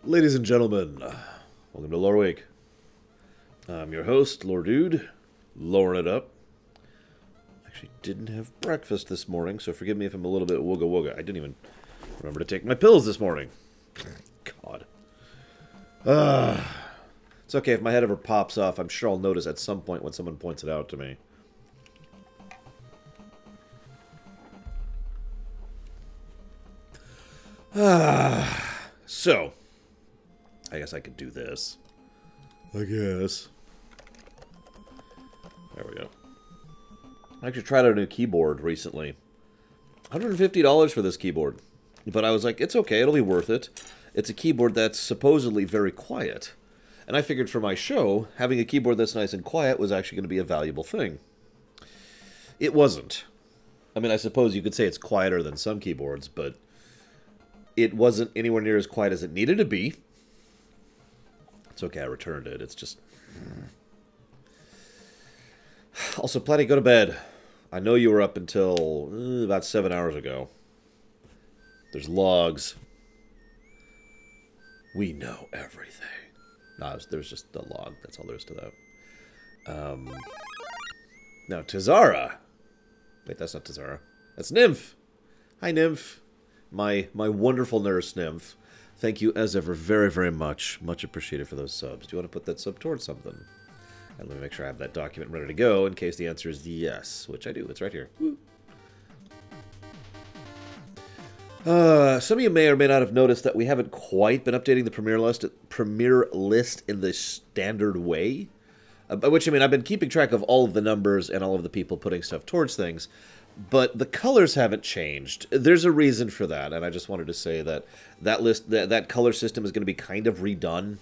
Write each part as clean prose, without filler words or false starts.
Ladies and gentlemen, welcome to Loreweek. I'm your host, Lore Dude, lowering it up. Actually didn't have breakfast this morning, so forgive me if I'm a little bit wooga wooga. I didn't even remember to take my pills this morning. God. It's okay if my head ever pops off. I'm sure I'll notice at some point when someone points it out to me. So, I guess I could do this. I guess. There we go. I actually tried out a new keyboard recently. $150 for this keyboard. But I was like, it's okay, it'll be worth it. It's a keyboard that's supposedly very quiet. And I figured for my show, having a keyboard that's nice and quiet was actually going to be a valuable thing. It wasn't. I mean, I suppose you could say it's quieter than some keyboards, but it wasn't anywhere near as quiet as it needed to be. It's okay, I returned it. It's just... Also, Platty, go to bed. I know you were up until about 7 hours ago. There's logs. We know everything. No, there's just the log. That's all there is to that. Now, Tazara. Wait, that's not Tazara. That's Nymph. Hi, Nymph. My wonderful nurse, Nymph. Thank you, as ever, very, very much. Much appreciated for those subs. Do you want to put that sub towards something? And let me make sure I have that document ready to go in case the answer is yes, which I do. It's right here. Woo. Some of you may or may not have noticed that we haven't quite been updating the premiere list in the standard way. By which I mean I've been keeping track of all of the numbers and all of the people putting stuff towards things. But the colors haven't changed. There's a reason for that, and I just wanted to say that that color system is going to be kind of redone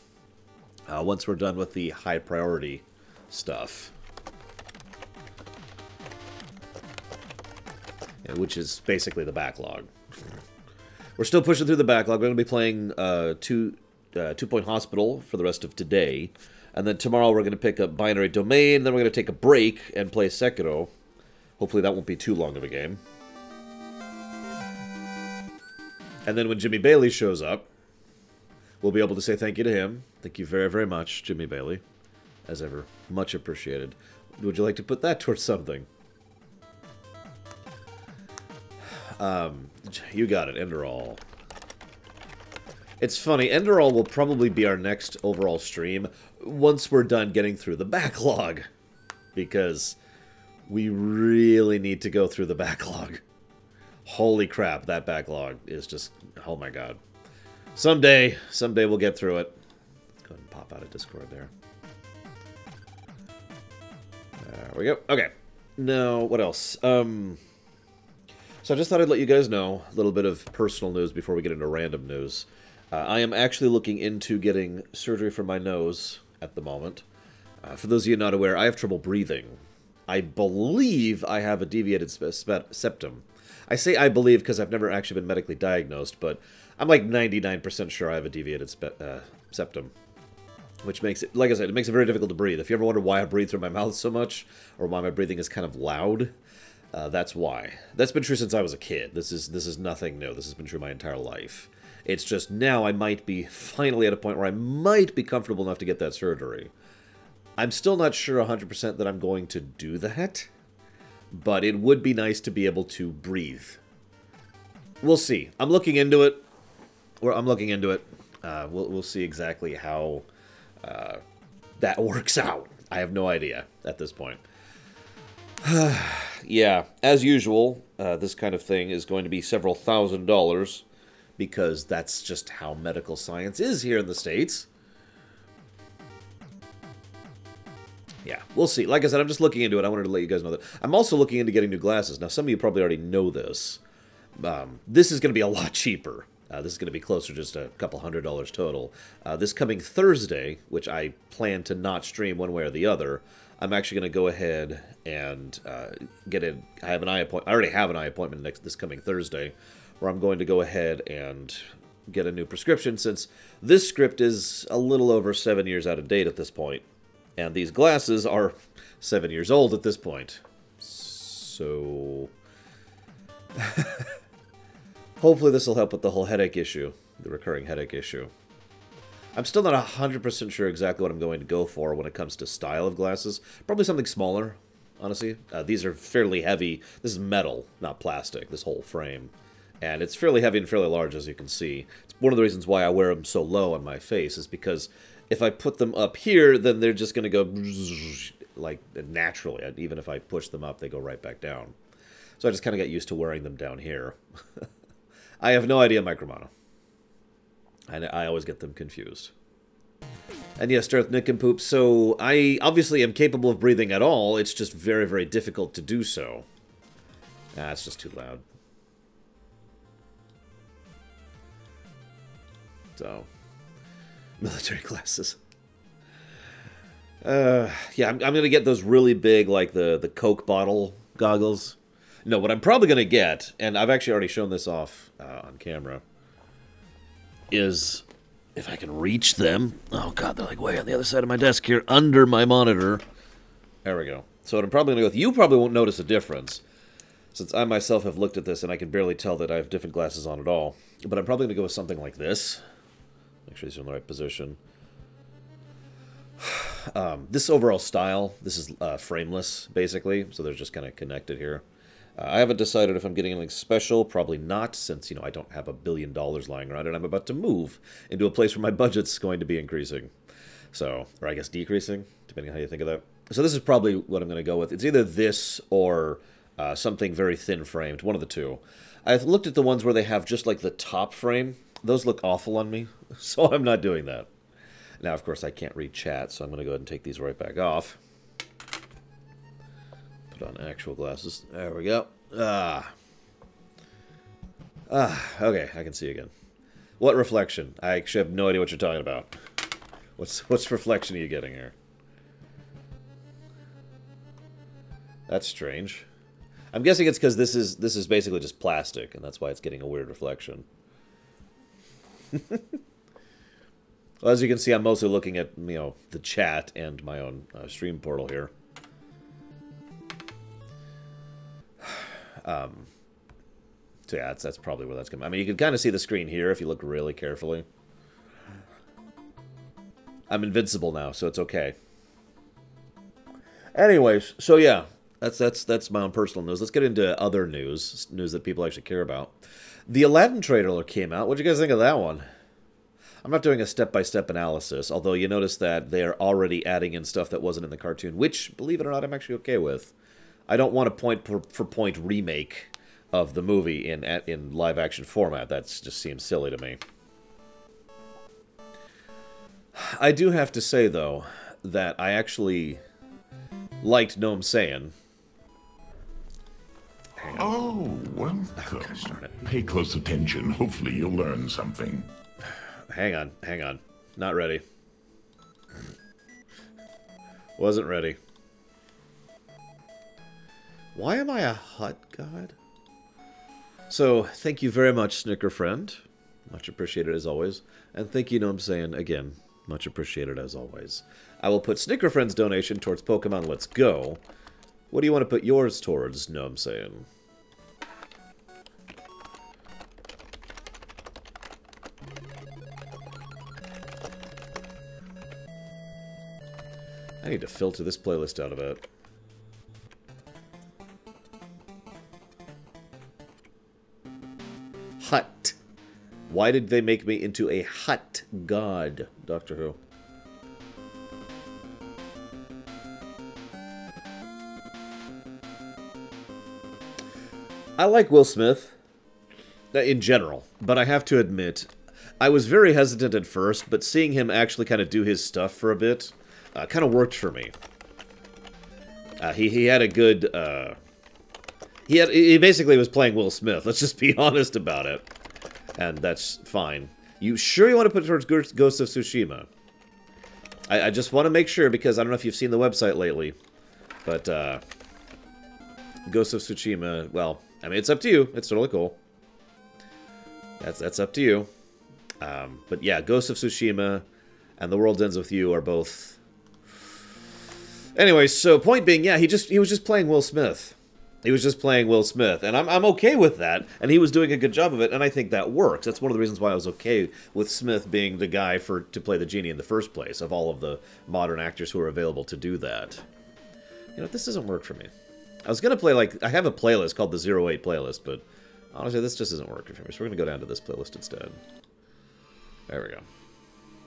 once we're done with the high priority stuff, which is basically the backlog. We're still pushing through the backlog. We're going to be playing Two Point Hospital for the rest of today, and then tomorrow we're going to pick up Binary Domain. Then we're going to take a break and play Sekiro. Hopefully that won't be too long of a game. And then when Jimmy Bailey shows up, we'll be able to say thank you to him. Thank you very, very much, Jimmy Bailey. As ever, much appreciated. Would you like to put that towards something? You got it, Enderall. It's funny, Enderall will probably be our next overall stream once we're done getting through the backlog. Because we really need to go through the backlog. Holy crap, that backlog is just... Oh my god. Someday we'll get through it. Let's go ahead and pop out of Discord there. There we go. Okay. Now, what else? So I just thought I'd let you guys know a little bit of personal news before we get into random news. I am actually looking into getting surgery for my nose at the moment. For those of you not aware, I have trouble breathing. I believe I have a deviated septum. I say I believe because I've never actually been medically diagnosed, but I'm like 99% sure I have a deviated septum. Which makes it, like I said, it makes it very difficult to breathe. If you ever wonder why I breathe through my mouth so much, or why my breathing is kind of loud, that's why. That's been true since I was a kid. This is nothing new. This has been true my entire life. It's just now I might be finally at a point where I might be comfortable enough to get that surgery. I'm still not sure 100% that I'm going to do that, but it would be nice to be able to breathe. We'll see. I'm looking into it. We'll see exactly how that works out. I have no idea at this point. Yeah, as usual, this kind of thing is going to be several $1,000s because that's just how medical science is here in the States. Yeah, we'll see. Like I said, I'm just looking into it. I wanted to let you guys know that. I'm also looking into getting new glasses. Now, some of you probably already know this. This is going to be a lot cheaper. This is going to be closer to just a couple $100s total. This coming Thursday, which I plan to not stream one way or the other, I'm actually going to go ahead and get in. I already have an eye appointment this coming Thursday, where I'm going to go ahead and get a new prescription, since this script is a little over 7 years out of date at this point. And these glasses are 7 years old at this point. So... hopefully this will help with the whole headache issue. The recurring headache issue. I'm still not 100% sure exactly what I'm going to go for when it comes to style of glasses. Probably something smaller, honestly. These are fairly heavy. This is metal, not plastic, this whole frame. And it's fairly heavy and fairly large, as you can see. It's one of the reasons why I wear them so low on my face, is because if I put them up here, then they're just going to go like naturally. Even if I push them up, they go right back down. So I just kind of got used to wearing them down here. I have no idea Micromono. And I always get them confused. And yes, Darth Nincompoop, so I obviously am capable of breathing at all. It's just very, very difficult to do so. Ah, it's just too loud. So, military glasses. Yeah, I'm going to get those really big, like the Coke bottle goggles. No, what I'm probably going to get, and I've actually already shown this off on camera, is, if I can reach them. Oh, God, they're like way on the other side of my desk here, under my monitor. There we go. So what I'm probably going to go with, you probably won't notice a difference, since I myself have looked at this and I can barely tell that I have different glasses on at all. But I'm probably going to go with something like this. Make sure these are in the right position. This overall style, this is frameless, basically, so they're just kind of connected here. I haven't decided if I'm getting anything special. Probably not, since, you know, I don't have $1 billion lying around, and I'm about to move into a place where my budget's going to be increasing. So, or I guess decreasing, depending on how you think of that. So this is probably what I'm going to go with. It's either this or something very thin-framed, one of the two. I've looked at the ones where they have just, like, the top frame. Those look awful on me, so I'm not doing that. Now, of course, I can't read chat, so I'm going to go ahead and take these right back off. Put on actual glasses. There we go. Okay, I can see again. What reflection? I actually have no idea what you're talking about. What's reflection are you getting here? That's strange. I'm guessing it's because this is basically just plastic, and that's why it's getting a weird reflection. Well, as you can see, I'm mostly looking at, you know, the chat and my own stream portal here. So yeah, that's probably where that's coming. I mean, you can kind of see the screen here if you look really carefully. I'm invincible now, so it's okay. Anyways, so yeah, that's my own personal news. Let's get into other news that people actually care about. The Aladdin trailer came out. What'd you guys think of that one? I'm not doing a step-by-step analysis, although you notice that they are already adding in stuff that wasn't in the cartoon, which, believe it or not, I'm actually okay with. I don't want a point-for-point remake of the movie in live-action format. That just seems silly to me. I do have to say, though, that I actually liked Gnome Saiyan. Oh, welcome. Pay close attention. Hopefully you'll learn something. Hang on. Not ready. Wasn't ready. Why am I a hut god? So, thank you very much, Snicker Friend. Much appreciated as always. And thank you, Gnome Saiyan, again. Much appreciated as always. I will put Snicker Friend's donation towards Pokemon Let's Go. What do you want to put yours towards, Gnome Saiyan? I need to filter this playlist out a bit. Hut. Why did they make me into a hut god, Doctor Who? I like Will Smith, in general, but I have to admit, I was very hesitant at first, but seeing him actually kind of do his stuff for a bit kind of worked for me. He had a good... He basically was playing Will Smith, let's just be honest about it. And that's fine. You sure you want to put it towards Ghost of Tsushima? I just want to make sure, because I don't know if you've seen the website lately, but Ghost of Tsushima, well, I mean, it's up to you. It's totally cool. That's up to you. But yeah, Ghost of Tsushima and The World Ends With You are both... Anyway, so point being, yeah, he was just playing Will Smith. He was just playing Will Smith, and I'm okay with that, and he was doing a good job of it, and I think that works. That's one of the reasons why I was okay with Smith being the guy to play the genie in the first place, of all of the modern actors who are available to do that. You know, this doesn't work for me. I was going to play, like, I have a playlist called the 08 playlist, but honestly, this just isn't working for me, so we're going to go down to this playlist instead. There we go.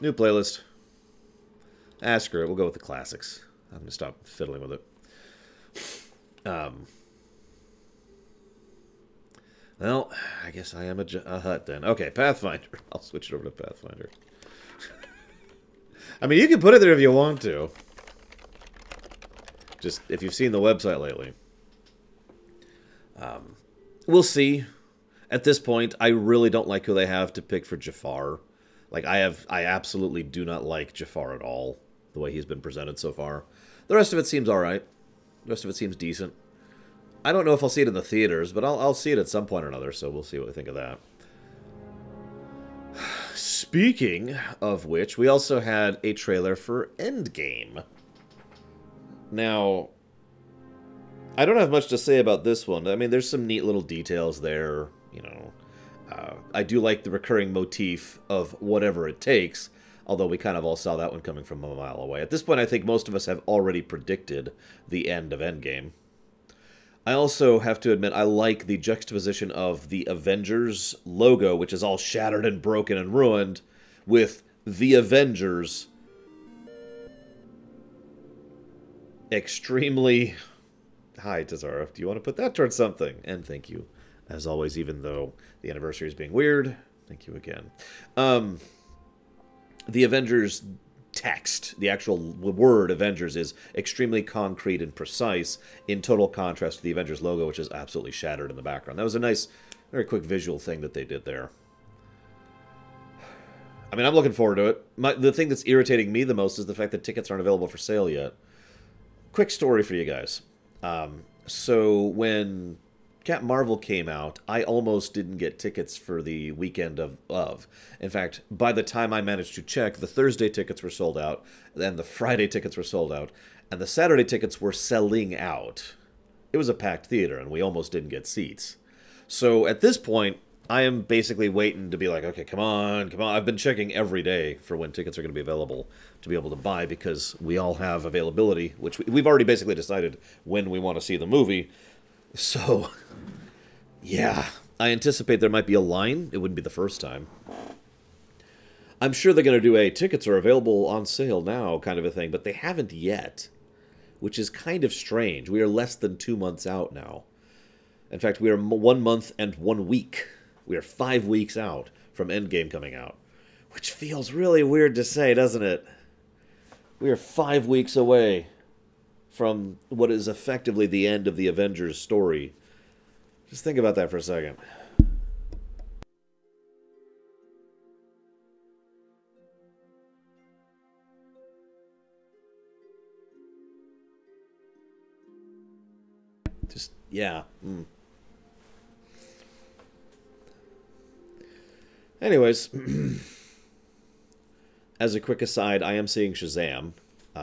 New playlist. Ah, screw it, we'll go with the classics. I'm going to stop fiddling with it. Well, I guess I am a hut then. Okay, Pathfinder. I'll switch it over to Pathfinder. I mean, you can put it there if you want to. Just if you've seen the website lately. We'll see. At this point, I really don't like who they have to pick for Jafar. Like, I absolutely do not like Jafar at all, the way he's been presented so far. The rest of it seems alright. The rest of it seems decent. I don't know if I'll see it in the theaters, but I'll see it at some point or another, so we'll see what we think of that. Speaking of which, we also had a trailer for Endgame. Now, I don't have much to say about this one. I mean, there's some neat little details there, you know. I do like the recurring motif of whatever it takes, although we kind of all saw that one coming from a mile away. At this point, I think most of us have already predicted the end of Endgame. I also have to admit, I like the juxtaposition of the Avengers logo, which is all shattered and broken and ruined, with the Avengers extremely... Hi, Tazara. Do you want to put that towards something? And thank you, as always, even though the anniversary is being weird. Thank you again. The Avengers text, the actual word Avengers, is extremely concrete and precise, in total contrast to the Avengers logo, which is absolutely shattered in the background. That was a nice, very quick visual thing that they did there. I mean, I'm looking forward to it. The thing that's irritating me the most is the fact that tickets aren't available for sale yet. Quick story for you guys. So when Captain Marvel came out, I almost didn't get tickets for the weekend of. In fact, by the time I managed to check, the Thursday tickets were sold out, then the Friday tickets were sold out, and the Saturday tickets were selling out. It was a packed theater, and we almost didn't get seats. So at this point, I am basically waiting to be like, okay, come on, come on. I've been checking every day for when tickets are going to be available to be able to buy, because we all have availability, which we've already basically decided when we want to see the movie. So, yeah, I anticipate there might be a line. It wouldn't be the first time. I'm sure they're going to do a tickets are available on sale now kind of a thing, but they haven't yet, which is kind of strange. We are less than 2 months out now. In fact, we are 1 month and 1 week. We are 5 weeks out from Endgame coming out, which feels really weird to say, doesn't it? We are 5 weeks away from what is effectively the end of the Avengers story. Just think about that for a second. Just, yeah. Anyways, as a quick aside, I am seeing Shazam.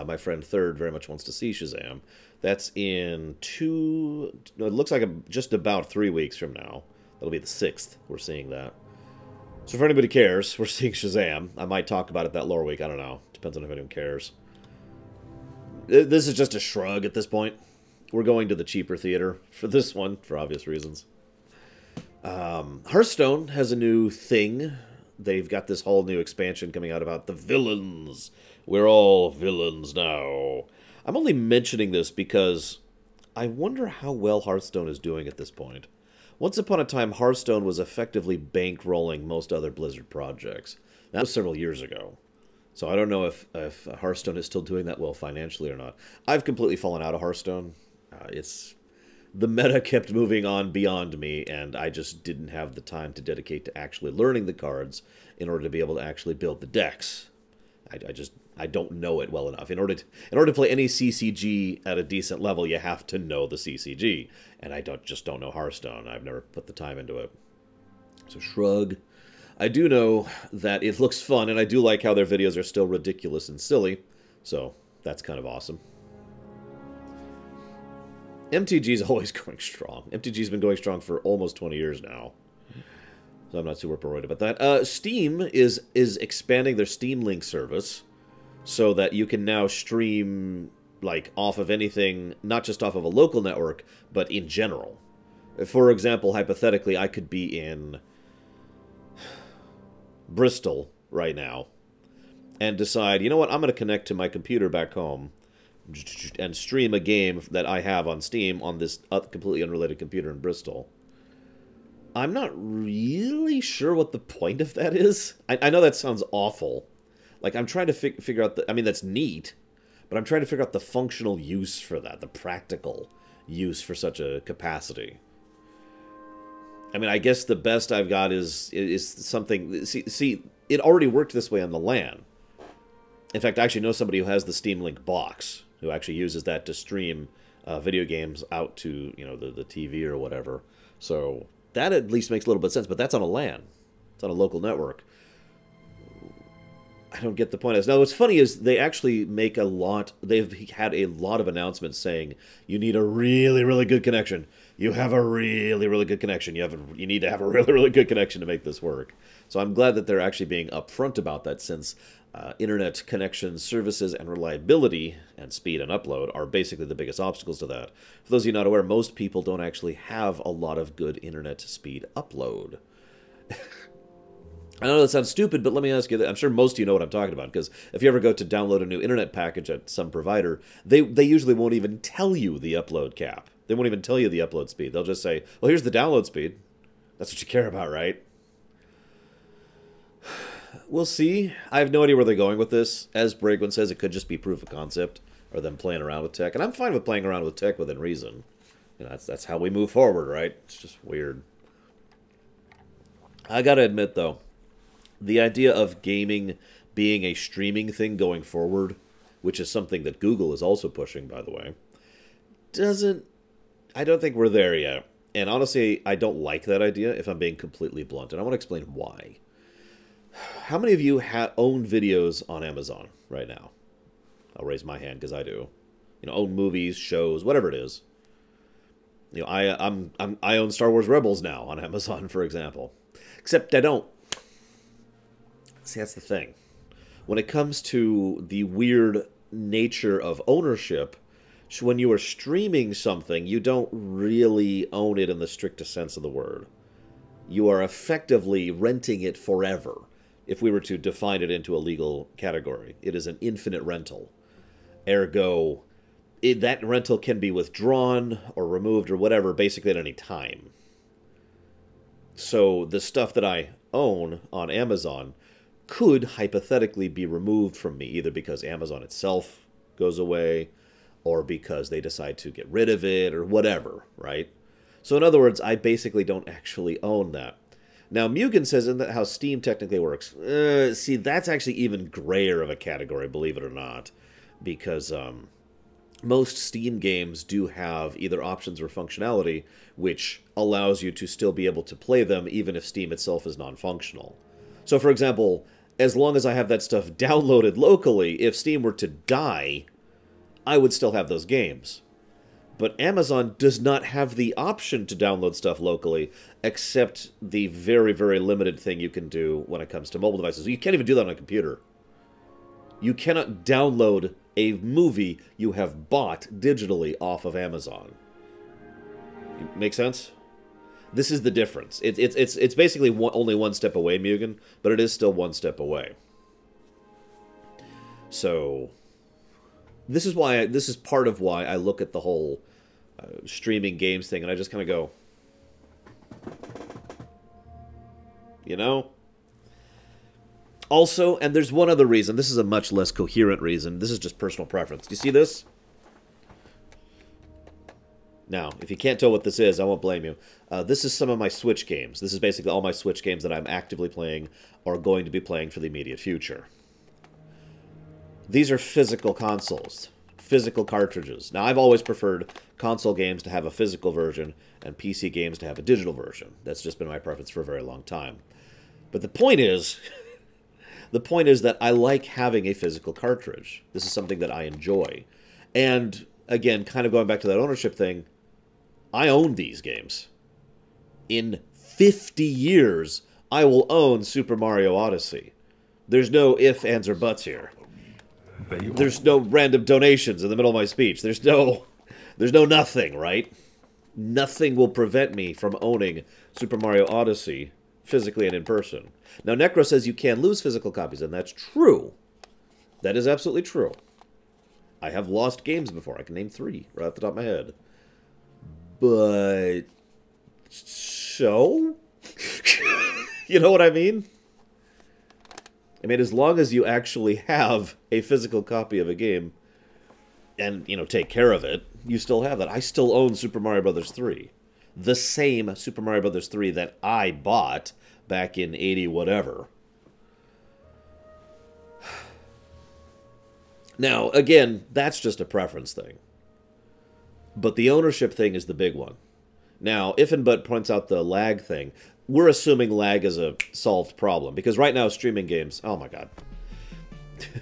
My friend Third very much wants to see Shazam. That's in it looks like just about 3 weeks from now. That'll be the 6th. We're seeing that. So if anybody cares, we're seeing Shazam. I might talk about it that Loreweek. I don't know. Depends on if anyone cares. This is just a shrug at this point. We're going to the cheaper theater for this one, for obvious reasons. Hearthstone has a new thing. They've got this whole new expansion coming out about the villains. We're all villains now. I'm only mentioning this because I wonder how well Hearthstone is doing at this point. Once upon a time, Hearthstone was effectively bankrolling most other Blizzard projects. That was several years ago. So I don't know if Hearthstone is still doing that well financially or not. I've completely fallen out of Hearthstone. The meta kept moving on beyond me, and I just didn't have the time to dedicate to actually learning the cards in order to be able to actually build the decks. I don't know it well enough. In order to play any CCG at a decent level, you have to know the CCG, and I just don't know Hearthstone. I've never put the time into it. So shrug. I do know that it looks fun, and I do like how their videos are still ridiculous and silly, so that's kind of awesome. MTG's always going strong. MTG's been going strong for almost 20 years now. So I'm not super worried about that. Steam is expanding their Steam Link service so that you can now stream like off of anything, not just off of a local network, but in general. For example, hypothetically, I could be in Bristol right now and decide, you know what, I'm going to connect to my computer back home and stream a game that I have on Steam on this completely unrelated computer in Bristol. I'm not really sure what the point of that is. I know that sounds awful. Like, I'm trying to figure out I mean, that's neat, but I'm trying to figure out the functional use for that, the practical use for such a capacity. I mean, I guess the best I've got is something... See, it already worked this way on the LAN. In fact, I actually know somebody who has the Steam Link box, who actually uses that to stream video games out to, you know, the TV or whatever. So that at least makes a little bit of sense, but that's on a LAN. It's on a local network. I don't get the point. Now, what's funny is they actually make a lot... They've had a lot of announcements saying, you need a really, really good connection. You have a really, really good connection. You need to have a really, really good connection to make this work. So I'm glad that they're actually being upfront about that, since internet connection services and reliability and speed and upload are basically the biggest obstacles to that. For those of you not aware, most people don't actually have a lot of good internet speed upload. I know that sounds stupid, but let me ask you that. I'm sure most of you know what I'm talking about, because if you ever go to download a new internet package at some provider, they usually won't even tell you the upload cap. They won't even tell you the upload speed. They'll just say, well, here's the download speed. That's what you care about, right? We'll see. I have no idea where they're going with this. As Bragwin says, it could just be proof of concept, or them playing around with tech. And I'm fine with playing around with tech within reason. You know, that's how we move forward, right? It's just weird. I gotta admit, though, the idea of gaming being a streaming thing going forward, which is something that Google is also pushing, by the way, I don't think we're there yet. And honestly, I don't like that idea, if I'm being completely blunt. And I want to explain why. How many of you own videos on Amazon right now? I'll raise my hand because I do. You know, own movies, shows, whatever it is. You know, I own Star Wars Rebels now on Amazon, for example. Except I don't. See, that's the thing. When it comes to the weird nature of ownership, when you are streaming something, you don't really own it in the strictest sense of the word. You are effectively renting it forever, if we were to define it into a legal category. It is an infinite rental. Ergo, that rental can be withdrawn or removed or whatever, basically at any time. So the stuff that I own on Amazon could hypothetically be removed from me, either because Amazon itself goes away, or because they decide to get rid of it, or whatever, right? So in other words, I basically don't actually own that. Now, Mugen says, isn't that how Steam technically works? See, that's actually even grayer of a category, believe it or not, because most Steam games do have either options or functionality which allows you to still be able to play them even if Steam itself is non-functional. So, for example, as long as I have that stuff downloaded locally, if Steam were to die, I would still have those games. But Amazon does not have the option to download stuff locally, except the very, very limited thing you can do when it comes to mobile devices. You can't even do that on a computer. You cannot download a movie you have bought digitally off of Amazon. Make sense? This is the difference. It's basically only one step away, Mugen, but it is still one step away. So this is part of why I look at the whole streaming games thing, and I just kind of go, you know? Also, and there's one other reason. This is a much less coherent reason. This is just personal preference. Do you see this? Now, if you can't tell what this is, I won't blame you. This is some of my Switch games. This is basically all my Switch games that I'm actively playing or going to be playing for the immediate future. These are physical consoles, physical cartridges. Now, I've always preferred console games to have a physical version and PC games to have a digital version. That's just been my preference for a very long time. But the point is, that I like having a physical cartridge. This is something that I enjoy. And, again, kind of going back to that ownership thing, I own these games. In 50 years, I will own Super Mario Odyssey. There's no ifs, ands, or buts here. There's no random donations in the middle of my speech. There's no nothing, right? Nothing will prevent me from owning Super Mario Odyssey physically and in person. Now, Necro says you can lose physical copies, and that's true. That is absolutely true. I have lost games before. I can name 3 right off the top of my head. But... so? You know what I mean? I mean, as long as you actually have a physical copy of a game and, you know, take care of it, you still have that. I still own Super Mario Bros. 3. The same Super Mario Bros. 3 that I bought back in 80 whatever. Now, again, that's just a preference thing. But the ownership thing is the big one. Now, If and But points out the lag thing. We're assuming lag is a solved problem. Because right now, streaming games... oh my god.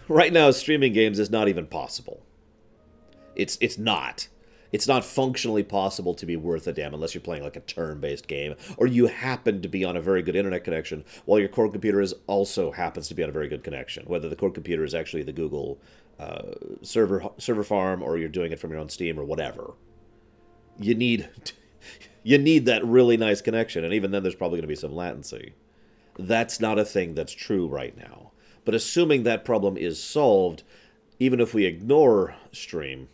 Right now, streaming games is not even possible. It's not. It's not functionally possible to be worth a damn unless you're playing like a turn-based game, or you happen to be on a very good internet connection, while your core computer also happens to be on a very good connection. Whether the core computer is actually the Google server farm, or you're doing it from your own Steam, or whatever. You need that really nice connection, and even then there's probably going to be some latency. That's not a thing that's true right now. But assuming that problem is solved, even if we ignore stream,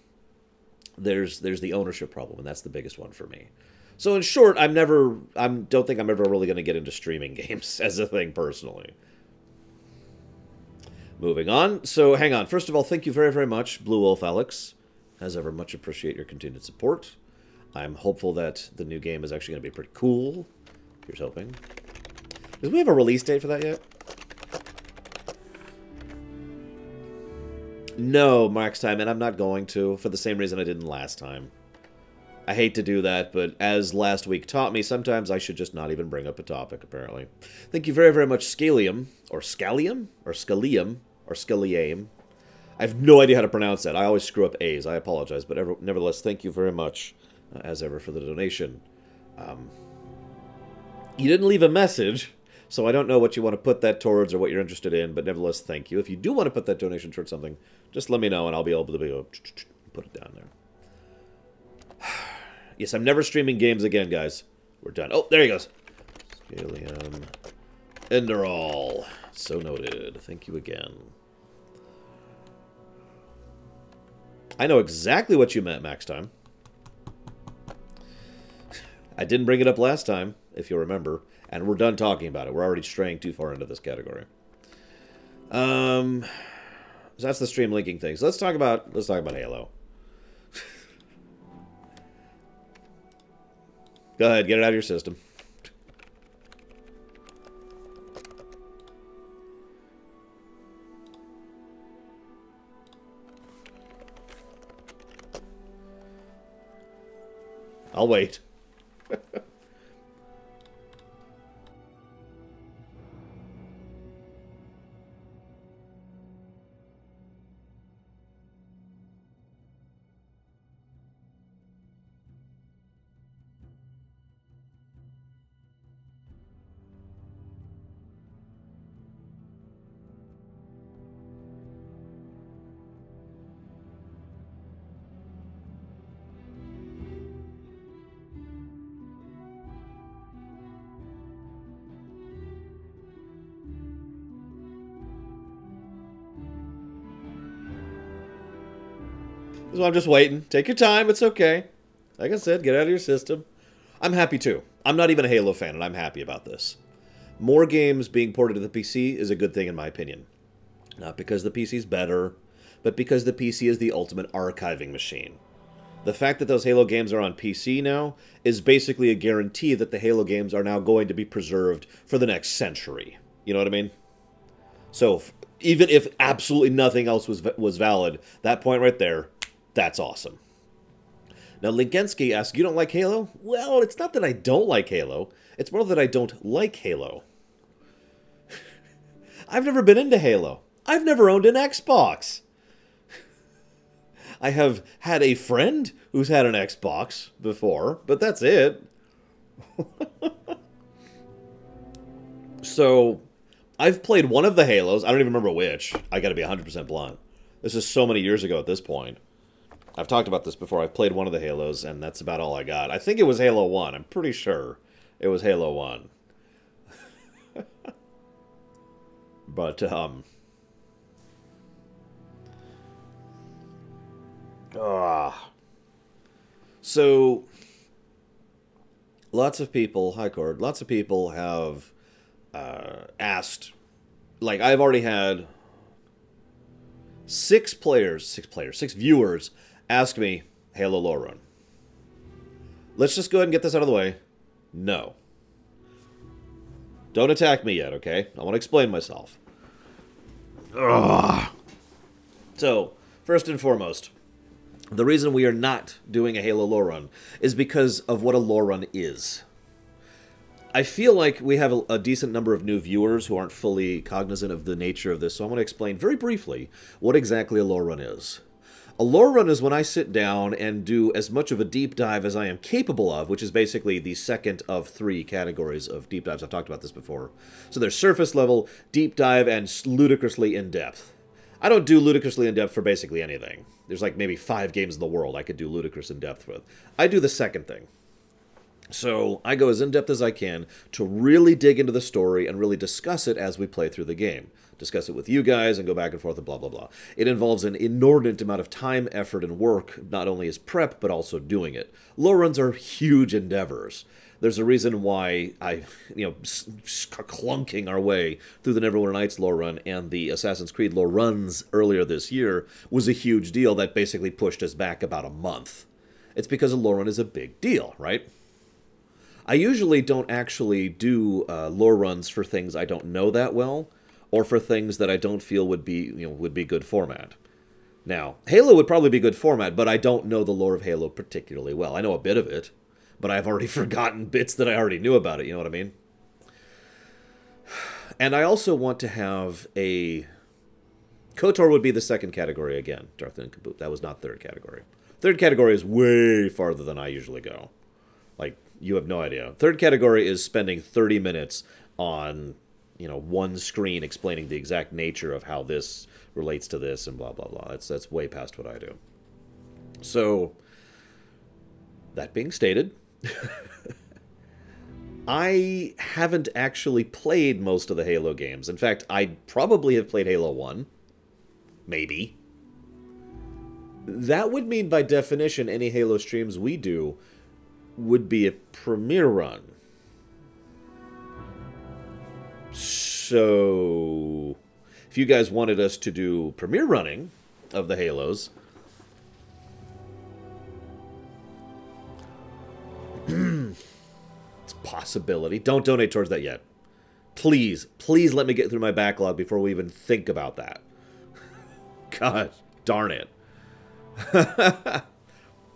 there's the ownership problem, and that's the biggest one for me. So in short, I don't think I'm ever really going to get into streaming games as a thing personally. Moving on. So hang on. First of all, thank you very, very much, Blue Wolf Alex. As ever, much appreciate your continued support. I'm hopeful that the new game is actually going to be pretty cool. Here's hoping. Do we have a release date for that yet? No, Max Time, and I'm not going to, for the same reason I didn't last time. I hate to do that, but as last week taught me, sometimes I should just not even bring up a topic, apparently. Thank you very, very much, Scalium, or Scallium, or Scalium, or Scaliame. I have no idea how to pronounce that. I always screw up A's. I apologize, but nevertheless, thank you very much, as ever, for the donation. You didn't leave a message, so I don't know what you want to put that towards or what you're interested in, but nevertheless, thank you. If you do want to put that donation towards something, just let me know, and I'll be able to put it down there. Yes, I'm never streaming games again, guys. We're done. Oh, there he goes. Scalium. Enderall. So noted. Thank you again. I know exactly what you meant, Max Time. I didn't bring it up last time, if you'll remember, and we're done talking about it. We're already straying too far into this category. So that's the stream linking thing. So let's talk about Halo. Go ahead, get it out of your system. I'll wait. So I'm just waiting. Take your time. It's okay. Like I said, get out of your system. I'm happy too. I'm not even a Halo fan, and I'm happy about this. More games being ported to the PC is a good thing in my opinion. Not because the PC is better, but because the PC is the ultimate archiving machine. The fact that those Halo games are on PC now is basically a guarantee that the Halo games are now going to be preserved for the next century. You know what I mean? So even if absolutely nothing else was valid, that point right there, that's awesome. Now, Linkensky asks, you don't like Halo? Well, it's not that I don't like Halo. It's more that I don't like Halo. I've never been into Halo. I've never owned an Xbox. I have had a friend who's had an Xbox before, but that's it. So, I've played one of the Halos. I don't even remember which. I gotta be 100% blunt. This is so many years ago at this point. I've talked about this before. I've played one of the Halos, and that's about all I got. I think it was Halo 1. I'm pretty sure it was Halo 1. But, so, lots of people, hi Cord, lots of people have asked, like, I've already had six viewers ask me Halo lore run. Let's just go ahead and get this out of the way. No. Don't attack me yet, okay? I want to explain myself. Ugh. So, first and foremost, the reason we are not doing a Halo lore run is because of what a lore run is. I feel like we have a decent number of new viewers who aren't fully cognizant of the nature of this, so I'm going to explain very briefly what exactly a lore run is. A lore run is when I sit down and do as much of a deep dive as I am capable of, which is basically the second of three categories of deep dives. I've talked about this before. So there's surface level, deep dive, and ludicrously in-depth. I don't do ludicrously in-depth for basically anything. There's like maybe 5 games in the world I could do ludicrous in-depth with. I do the second thing. So I go as in-depth as I can to really dig into the story and really discuss it as we play through the game. Discuss it with you guys and go back and forth and blah, blah, blah. It involves an inordinate amount of time, effort, and work, not only as prep, but also doing it. Lore runs are huge endeavors. There's a reason why clunking our way through the Neverwinter Nights lore run and the Assassin's Creed lore runs earlier this year was a huge deal that basically pushed us back about a month. It's because a lore run is a big deal, right? I usually don't actually do lore runs for things I don't know that well, or for things that I don't feel would be good format. Now, Halo would probably be good format, but I don't know the lore of Halo particularly well. I know a bit of it, but I've already forgotten bits that I already knew about it, you know what I mean? And I also want to have a... KOTOR would be the second category again, Darth and Kaboot. That was not third category. Third category is way farther than I usually go. Like, you have no idea. Third category is spending 30 minutes on, one screen explaining the exact nature of how this relates to this and blah, blah, blah. That's way past what I do. So, that being stated, I haven't actually played most of the Halo games. In fact, I probably have played Halo 1. Maybe. That would mean, by definition, any Halo streams we do would be a premiere run. So, if you guys wanted us to do premiere running of the Halos, it's a possibility. Don't donate towards that yet. Please, please let me get through my backlog before we even think about that. God darn it.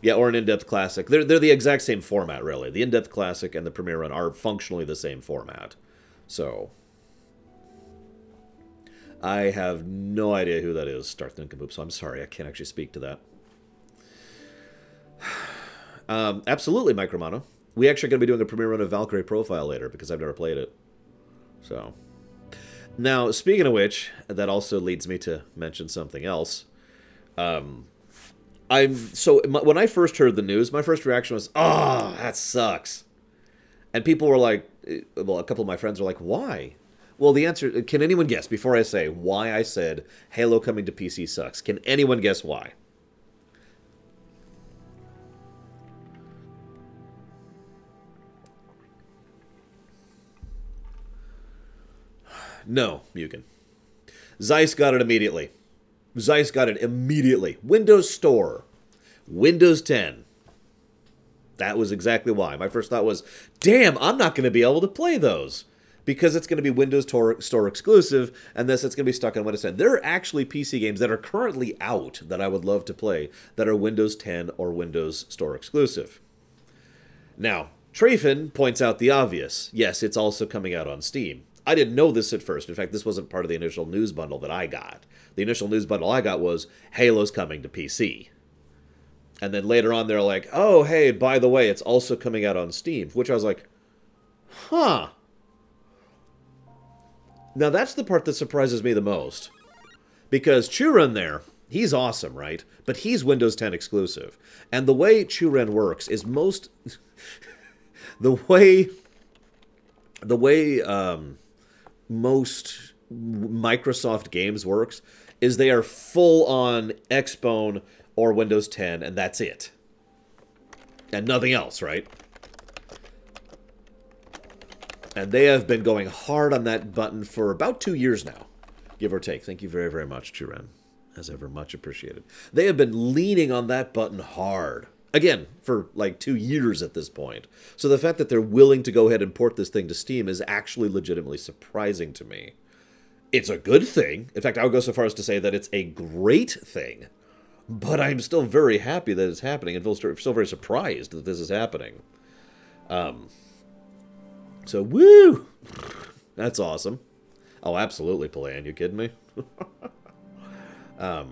Yeah, or an in-depth classic. They're the exact same format, really. The in-depth classic and the premiere run are functionally the same format. So, I have no idea who that is, Darth Nincompoops, so I'm sorry, I can't actually speak to that. Absolutely, Micromano. We actually are going to be doing a premiere run of Valkyrie Profile later, because I've never played it. So, now, speaking of which, that also leads me to mention something else. When I first heard the news, my first reaction was, "Oh, that sucks." And people were like, well, a couple of my friends were like, "Why?" Well, the answer, can anyone guess before I say why I said Halo coming to PC sucks? Can anyone guess why? No, Mugen. Zeiss got it immediately. Zeiss got it immediately. Windows Store. Windows 10. That was exactly why. My first thought was, damn, I'm not going to be able to play those. Because it's going to be Windows Store exclusive, and thus it's going to be stuck on Windows 10. There are actually PC games that are currently out that I would love to play that are Windows 10 or Windows Store exclusive. Now, Trafin points out the obvious. Yes, it's also coming out on Steam. I didn't know this at first. In fact, this wasn't part of the initial news bundle that I got. The initial news bundle I got was, Halo's coming to PC. And then later on, they're like, oh, hey, by the way, it's also coming out on Steam. Which I was like, huh. Now, that's the part that surprises me the most. Because Churen there, he's awesome, right? But he's Windows 10 exclusive. And the way Churen works is most... the way most Microsoft games works is they are full-on Xbone or Windows 10, and that's it. And nothing else, right? And they have been going hard on that button for about 2 years now, give or take. Thank you very, very much, Churen. As ever, much appreciated. They have been leaning on that button hard. Again, for like 2 years at this point. So the fact that they're willing to go ahead and port this thing to Steam is actually legitimately surprising to me. It's a good thing. In fact, I would go so far as to say that it's a great thing. But I'm still very happy that it's happening and still very surprised that this is happening. So, woo! That's awesome. Oh, absolutely, Palayan. You kidding me? I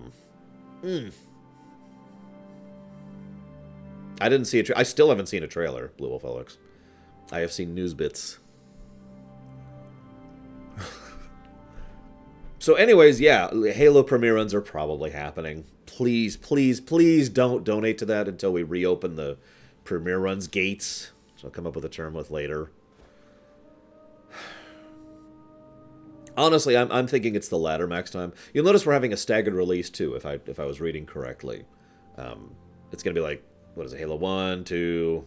didn't see I still haven't seen a trailer, Blue Wolf Alex. I have seen news bits. So anyways, yeah, Halo premiere runs are probably happening. Please, please, please don't donate to that until we reopen the premiere runs gates, which I'll come up with a term with later. Honestly, I'm thinking it's the latter max time. You'll notice we're having a staggered release too, if I was reading correctly. It's gonna be like, what is it, Halo 1, 2...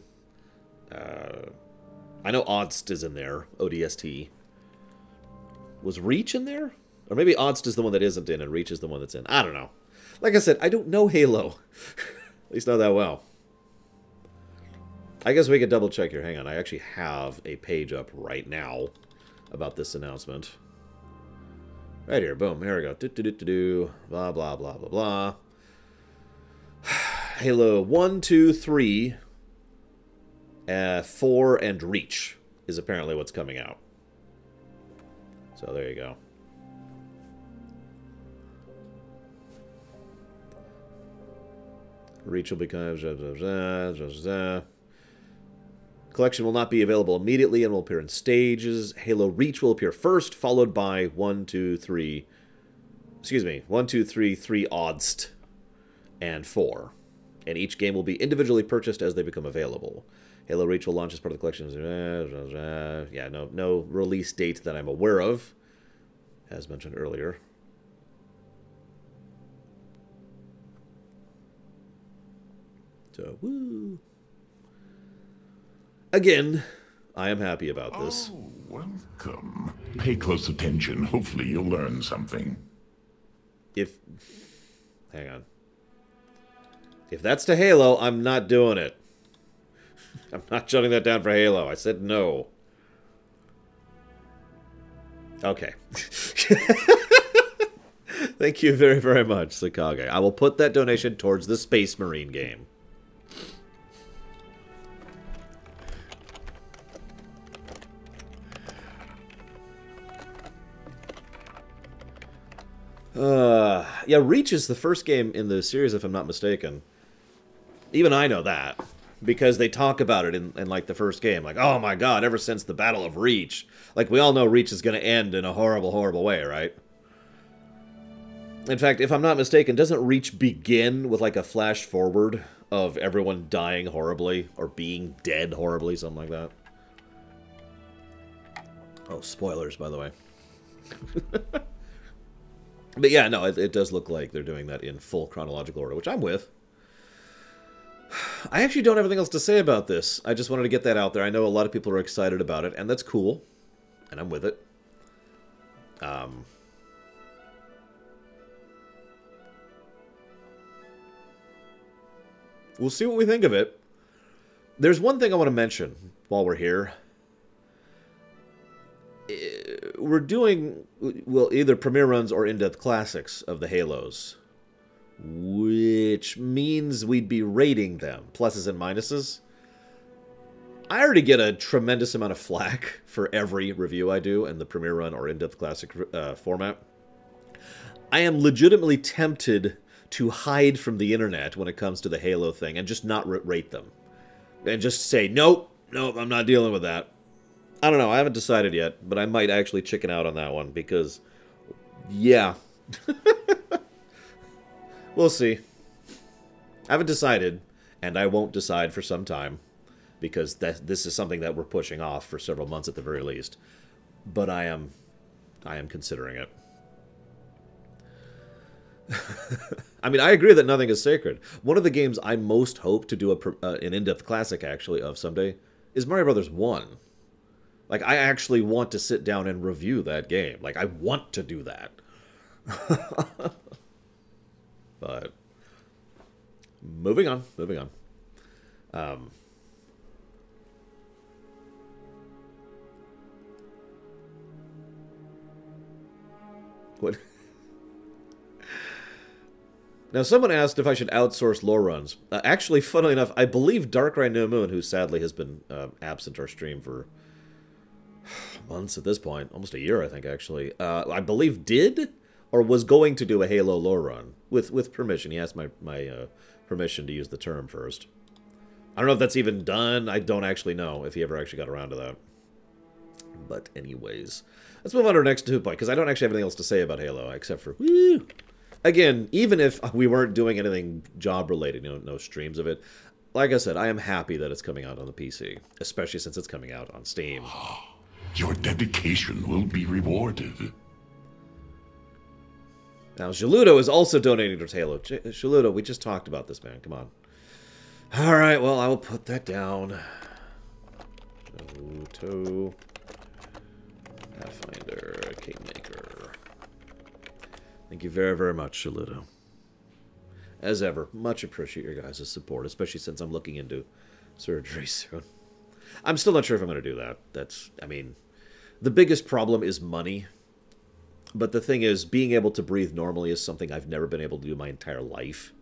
I know Odst is in there, ODST. Was Reach in there? Or maybe Odst is the one that isn't in, and Reach is the one that's in. I don't know. Like I said, I don't know Halo. At least not that well. I guess we could double check here. Hang on, I actually have a page up right now about this announcement. Right here, boom, here we go. Blah, blah, blah, blah, blah. Halo 1, 2, 3, 4, and Reach is apparently what's coming out. So there you go. Reach will become... Collection will not be available immediately and will appear in stages. Halo Reach will appear first, followed by 1, 2, 3... Excuse me, 1, 2, 3, 3 Odst, and 4. And each game will be individually purchased as they become available. Halo Reach will launch as part of the collection. Yeah, no release date that I'm aware of, as mentioned earlier. So, woo. Again, I am happy about this. Oh, welcome. Pay close attention. Hopefully you'll learn something. Hang on. If that's to Halo, I'm not doing it. I'm not shutting that down for Halo. I said no. Okay. Thank you very, very much, Sakage. I will put that donation towards the Space Marine game. Yeah, Reach is the first game in the series, if I'm not mistaken. Even I know that, because they talk about it in like, the first game. Like, oh my god, ever since the Battle of Reach. Like, we all know Reach is going to end in a horrible, horrible way, right? In fact, if I'm not mistaken, doesn't Reach begin with, like, a flash forward of everyone dying horribly, or being dead horribly, something like that? Oh, spoilers, by the way. But yeah, no, it does look like they're doing that in full chronological order, which I'm with. I actually don't have anything else to say about this. I just wanted to get that out there. I know a lot of people are excited about it, and that's cool. And I'm with it. We'll see what we think of it. There's one thing I want to mention while we're here. We're doing, well, either premiere runs or in-depth classics of the Halos, which means we'd be rating them, pluses and minuses. I already get a tremendous amount of flack for every review I do in the premiere run or in-depth classic format. I am legitimately tempted to hide from the internet when it comes to the Halo thing and just not rate them. And just say, nope, I'm not dealing with that. I don't know, I haven't decided yet, but I might actually chicken out on that one because, yeah. We'll see. I haven't decided, and I won't decide for some time, because this is something that we're pushing off for several months at the very least. But I am considering it. I mean, I agree that nothing is sacred. One of the games I most hope to do an in-depth classic, actually, of someday is Mario Brothers 1. Like, I actually want to sit down and review that game. Like, I want to do that. But, moving on. What? Now, someone asked if I should outsource lore runs. Actually, funnily enough, I believe Darkrai No Moon, who sadly has been absent our stream for months at this point, almost a year, I think, actually, I believe did or was going to do a Halo lore run with permission. He asked my permission to use the term first. I don't know if that's even done. I don't actually know if he ever actually got around to that. But anyways, let's move on to our next point, because I don't actually have anything else to say about Halo, except for, woo! Again, even if we weren't doing anything job-related, no streams of it, like I said, I am happy that it's coming out on the PC, especially since it's coming out on Steam. Your dedication will be rewarded. Now, Shaludo is also donating to Halo. Shaludo, we just talked about this, man. Come on. All right, well, I will put that down. Naruto. Pathfinder. Kingmaker. Thank you very, very much, Shaludo. As ever, much appreciate your guys' support, especially since I'm looking into surgery soon. I'm still not sure if I'm going to do that. I mean, the biggest problem is money. But the thing is, being able to breathe normally is something I've never been able to do my entire life.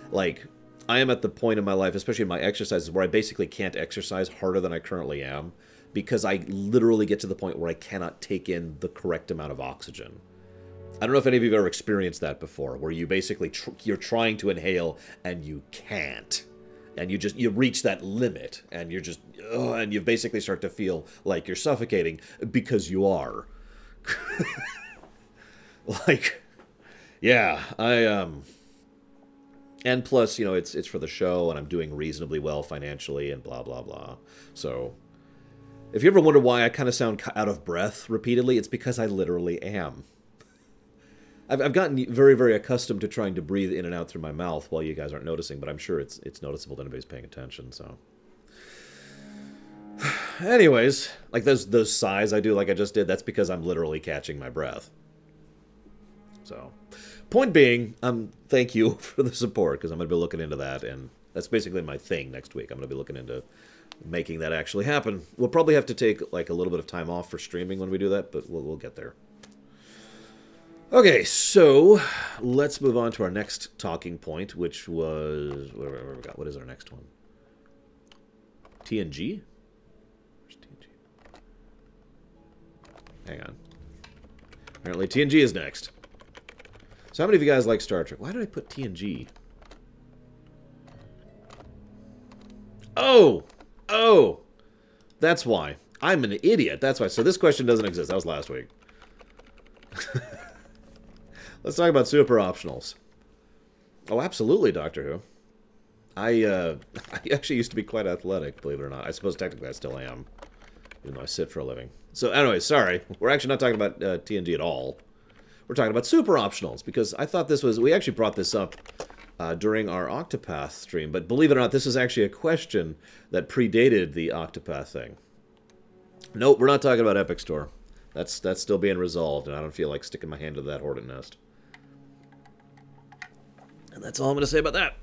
Like, I am at the point in my life, especially in my exercises, where I basically can't exercise harder than I currently am, because I literally get to the point where I cannot take in the correct amount of oxygen. I don't know if any of you have ever experienced that before, where you basically, you're trying to inhale, and you can't. And you reach that limit, and you're just, and you basically start to feel like you're suffocating, because you are. Like, yeah, and plus, it's for the show, and I'm doing reasonably well financially, and blah, blah, blah. So, if you ever wonder why I kind of sound out of breath repeatedly, it's because I literally am. I've gotten very, very accustomed to trying to breathe in and out through my mouth while you guys aren't noticing, but I'm sure it's noticeable to anybody's paying attention, so. Anyways, like those sighs I do like I just did, that's because I'm literally catching my breath. So, point being, thank you for the support, because I'm going to be looking into that, and that's basically my thing next week. I'm going to be looking into making that actually happen. We'll probably have to take like a little bit of time off for streaming when we do that, but we'll get there. Okay, so let's move on to our next talking point, which was... What is our next one? TNG? Where's TNG? Hang on. Apparently TNG is next. So how many of you guys like Star Trek? Why did I put TNG? Oh! Oh! That's why. I'm an idiot. That's why. So this question doesn't exist. That was last week. Let's talk about super optionals. Oh, absolutely, Doctor Who. I actually used to be quite athletic, believe it or not. I suppose technically I still am, even though I sit for a living. So anyway, sorry. We're actually not talking about TNG at all. We're talking about super optionals, because I thought this was... We actually brought this up during our Octopath stream, but believe it or not, this is actually a question that predated the Octopath thing. Nope, we're not talking about Epic Store. That's still being resolved, and I don't feel like sticking my hand to that hornet nest. And that's all I'm going to say about that.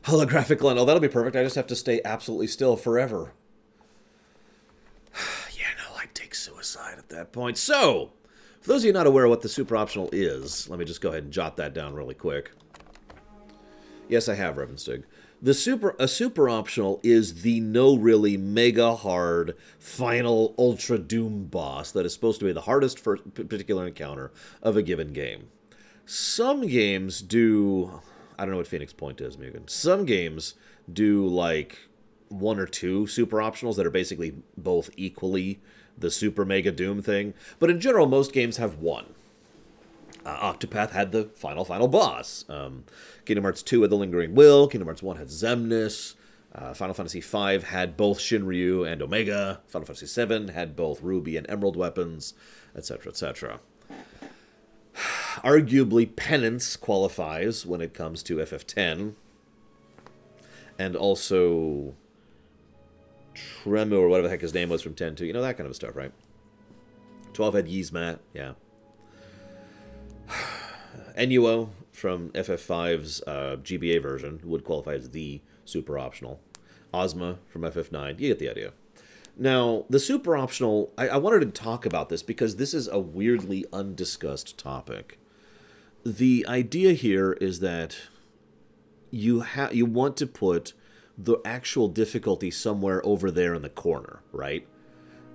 Holographic Glen. Oh, that'll be perfect. I just have to stay absolutely still forever. Yeah, no, I'd take suicide at that point. So, for those of you not aware of what the super optional is, let me just go ahead and jot that down really quick. Yes, I have, Reverend Stig. A super optional is the no really mega hard final ultra doom boss that is supposed to be the hardest first particular encounter of a given game. Some games do, I don't know what Phoenix Point is, Mugen. Some games do like one or two super optionals that are basically both equally the super mega doom thing, but in general most games have one. Octopath had the final boss. Kingdom Hearts 2 had the Lingering Will. Kingdom Hearts 1 had Xemnas. Final Fantasy V had both Shinryu and Omega. Final Fantasy 7 had both Ruby and Emerald weapons, etc., etc. Arguably, Penance qualifies when it comes to FF10. And also Tremu, or whatever the heck his name was from 10 2. You know, that kind of stuff, right? 12 had Yzmat, yeah. Nuo from FF5's GBA version would qualify as the super optional. Ozma from FF9, you get the idea. Now, the super optional, I wanted to talk about this because this is a weirdly undiscussed topic. The idea here is that you want to put the actual difficulty somewhere over there in the corner, right?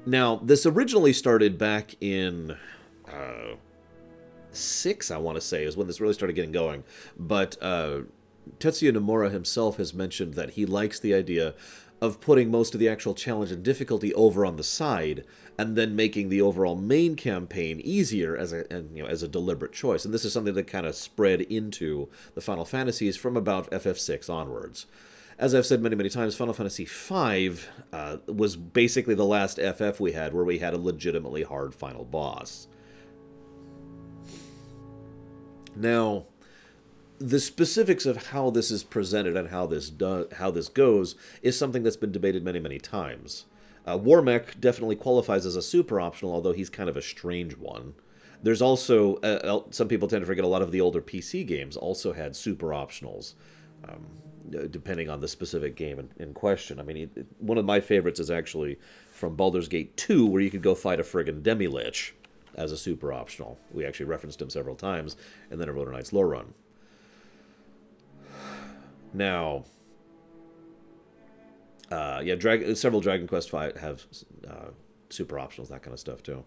Now, this originally started back in 6, I want to say, is when this really started getting going. But Tetsuya Nomura himself has mentioned that he likes the idea of putting most of the actual challenge and difficulty over on the side, and then making the overall main campaign easier as a deliberate choice. And this is something that kind of spread into the Final Fantasies from about FF6 onwards. As I've said many, many times, Final Fantasy V was basically the last FF we had where we had a legitimately hard final boss. Now, the specifics of how this is presented and how this goes is something that's been debated many, many times. Warmech definitely qualifies as a super optional, although he's kind of a strange one. There's also, some people tend to forget, a lot of the older PC games also had super optionals, depending on the specific game in question. I mean, one of my favorites is actually from Baldur's Gate 2, where you could go fight a friggin' Demi-Lich as a super optional. We actually referenced him several times, and then I wrote a nice lore run. Now, yeah, several Dragon Quest V have super optionals, that kind of stuff too.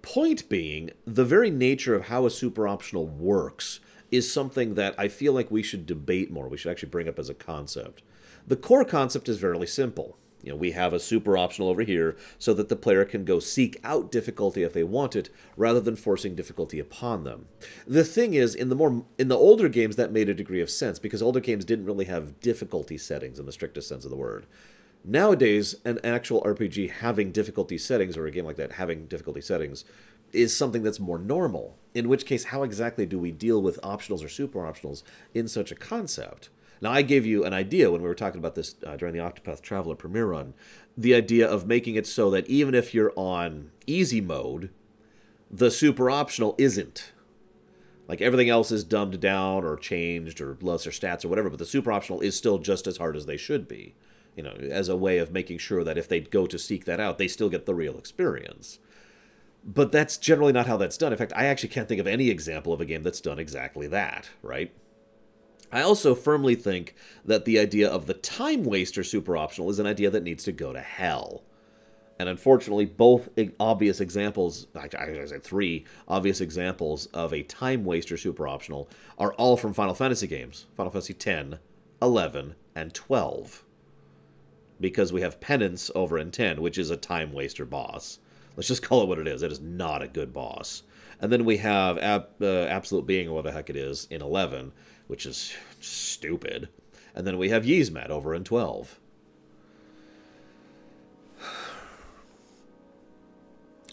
Point being, the very nature of how a super optional works is something that I feel like we should debate more. We should actually bring up as a concept. The core concept is fairly simple. You know, we have a super optional over here so that the player can go seek out difficulty if they want it, rather than forcing difficulty upon them. The thing is, in the older games, that made a degree of sense, because older games didn't really have difficulty settings in the strictest sense of the word. Nowadays, an actual RPG having difficulty settings, or a game like that having difficulty settings, is something that's more normal. In which case, how exactly do we deal with optionals or super optionals in such a concept? Now, I gave you an idea when we were talking about this during the Octopath Traveler premiere run. The idea of making it so that even if you're on easy mode, the super optional isn't. Like, everything else is dumbed down or changed or lesser stats or whatever, but the super optional is still just as hard as they should be. You know, as a way of making sure that if they go to seek that out, they still get the real experience. But that's generally not how that's done. In fact, I actually can't think of any example of a game that's done exactly that, right? I also firmly think that the idea of the time waster super optional is an idea that needs to go to hell. And unfortunately, both obvious examples, I say 3 obvious examples of a time waster super optional are all from Final Fantasy games. Final Fantasy X, 11, and 12. Because we have Penance over in 10, which is a time waster boss. Let's just call it what it is. It is not a good boss. And then we have Absolute Being, or whatever the heck it is, in 11, which is stupid. And then we have Yzmat over in 12.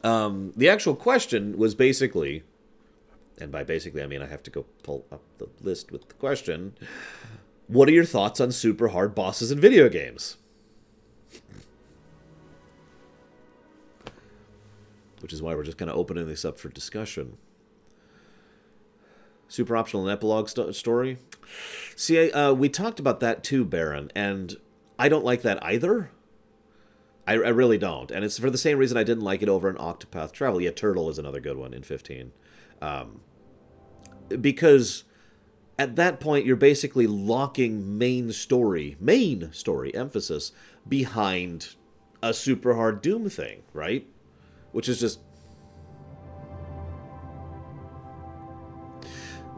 The actual question was basically, and by basically I mean I have to go pull up the list with the question, what are your thoughts on super hard bosses in video games? Which is why we're just kind of opening this up for discussion. Super optional and epilogue story? See, we talked about that too, Baron, and I don't like that either. I really don't. And it's for the same reason I didn't like it over in Octopath Travel. Yeah, Turtle is another good one in 15. Because At that point, you're basically locking main story emphasis behind a super hard Doom thing, right? Which is just...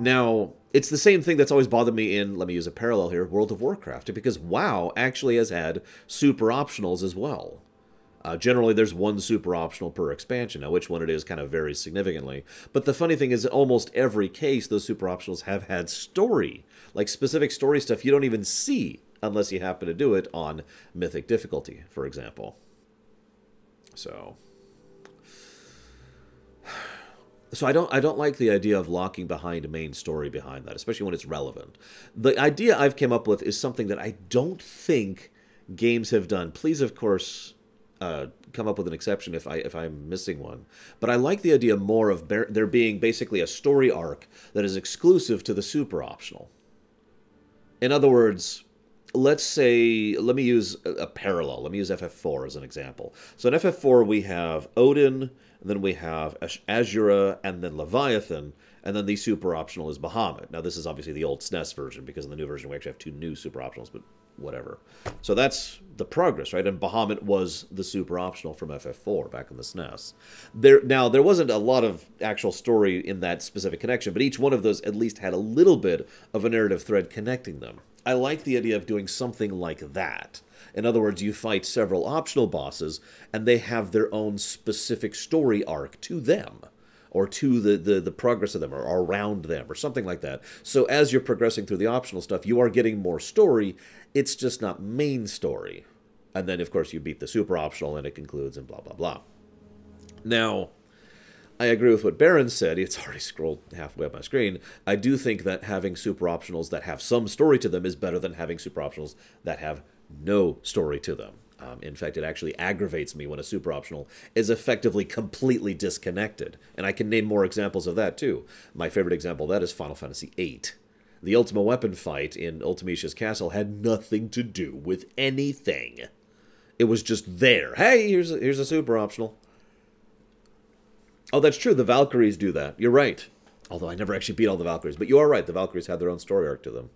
Now, it's the same thing that's always bothered me in, let me use a parallel here, World of Warcraft, because WoW actually has had super optionals as well. Generally, there's one super optional per expansion. Now, which one it is kind of varies significantly. But the funny thing is, in almost every case, those super optionals have had story. Like, specific story stuff you don't even see unless you happen to do it on Mythic difficulty, for example. So I don't like the idea of locking behind a main story behind that, especially when it's relevant. The idea I've come up with is something that I don't think games have done. Please, of course... come up with an exception if I'm missing one. But I like the idea more of there being basically a story arc that is exclusive to the super optional. In other words, let's say, let me use a parallel. Let me use FF4 as an example. So in FF4 we have Odin, and then we have Azura, and then Leviathan, and then the super optional is Bahamut. Now this is obviously the old SNES version, because in the new version we actually have 2 new super optionals, but whatever. So that's the progress, right? And Bahamut was the super optional from FF4 back in the SNES. Now, there wasn't a lot of actual story in that specific connection, but each one of those at least had a little bit of a narrative thread connecting them. I like the idea of doing something like that. In other words, you fight several optional bosses, and they have their own specific story arc to them, or to the progress of them, or around them, or something like that. So as you're progressing through the optional stuff, you are getting more story. It's just not main story. And then, of course, you beat the super optional, and it concludes, and blah, blah, blah. Now, I agree with what Baron said. It's already scrolled halfway up my screen. I do think that having super optionals that have some story to them is better than having super optionals that have no story to them. In fact, it actually aggravates me when a super optional is effectively completely disconnected. And I can name more examples of that, too. My favorite example of that is Final Fantasy VIII. The Ultima Weapon fight in Ultimecia's castle had nothing to do with anything. It was just there. Hey, here's a super optional. Oh, that's true. The Valkyries do that. You're right. Although I never actually beat all the Valkyries. But you are right. The Valkyries had their own story arc to them.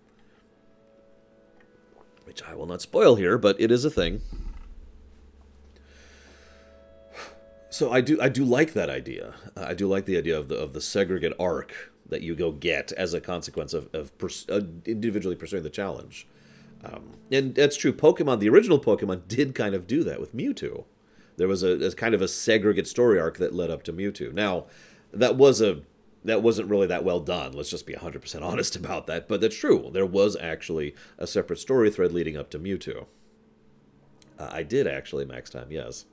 Which I will not spoil here, but it is a thing. So I do like that idea. I do like the idea of the segregate arc that you go get as a consequence of individually pursuing the challenge. And that's true. Pokemon, the original Pokemon, did kind of do that with Mewtwo. There was a kind of a segregate story arc that led up to Mewtwo. Now, that wasn't really that well done. Let's just be 100% honest about that. But that's true. There was actually a separate story thread leading up to Mewtwo. I did actually max time, yes.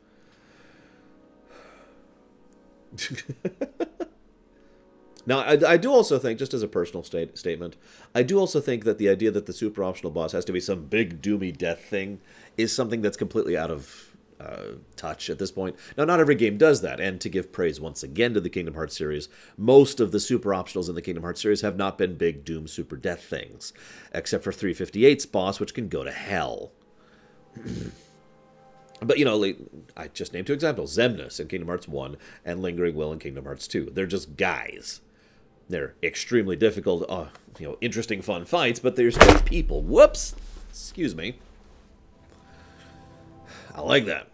Now, I do also think, just as a personal statement, I do also think that the idea that the super optional boss has to be some big doomy death thing is something that's completely out of touch at this point. Now, not every game does that, and to give praise once again to the Kingdom Hearts series, most of the super optionals in the Kingdom Hearts series have not been big doom super death things, except for 358's boss, which can go to hell. But, you know, I just named 2 examples. Xemnas in Kingdom Hearts 1 and Lingering Will in Kingdom Hearts 2. They're just guys. They're extremely difficult, you know, interesting, fun fights, but they're still people. Whoops! Excuse me. I like that.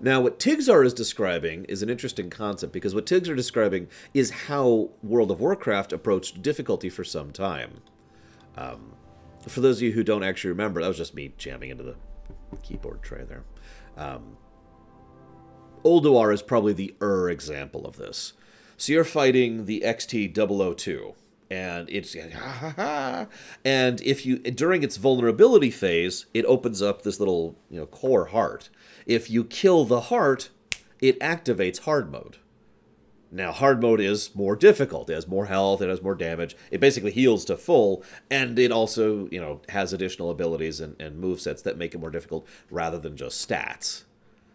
Now, what Tigzar is describing is an interesting concept, because what Tigzar is describing is how World of Warcraft approached difficulty for some time. For those of you who don't actually remember, that was just me jamming into the keyboard tray there. Ulduar is probably the example of this. So you're fighting the XT002, and it's and if you during its vulnerability phase, it opens up this little core heart. If you kill the heart, it activates hard mode. Now, hard mode is more difficult. It has more health, it has more damage. It basically heals to full, and it also, has additional abilities and movesets that make it more difficult rather than just stats.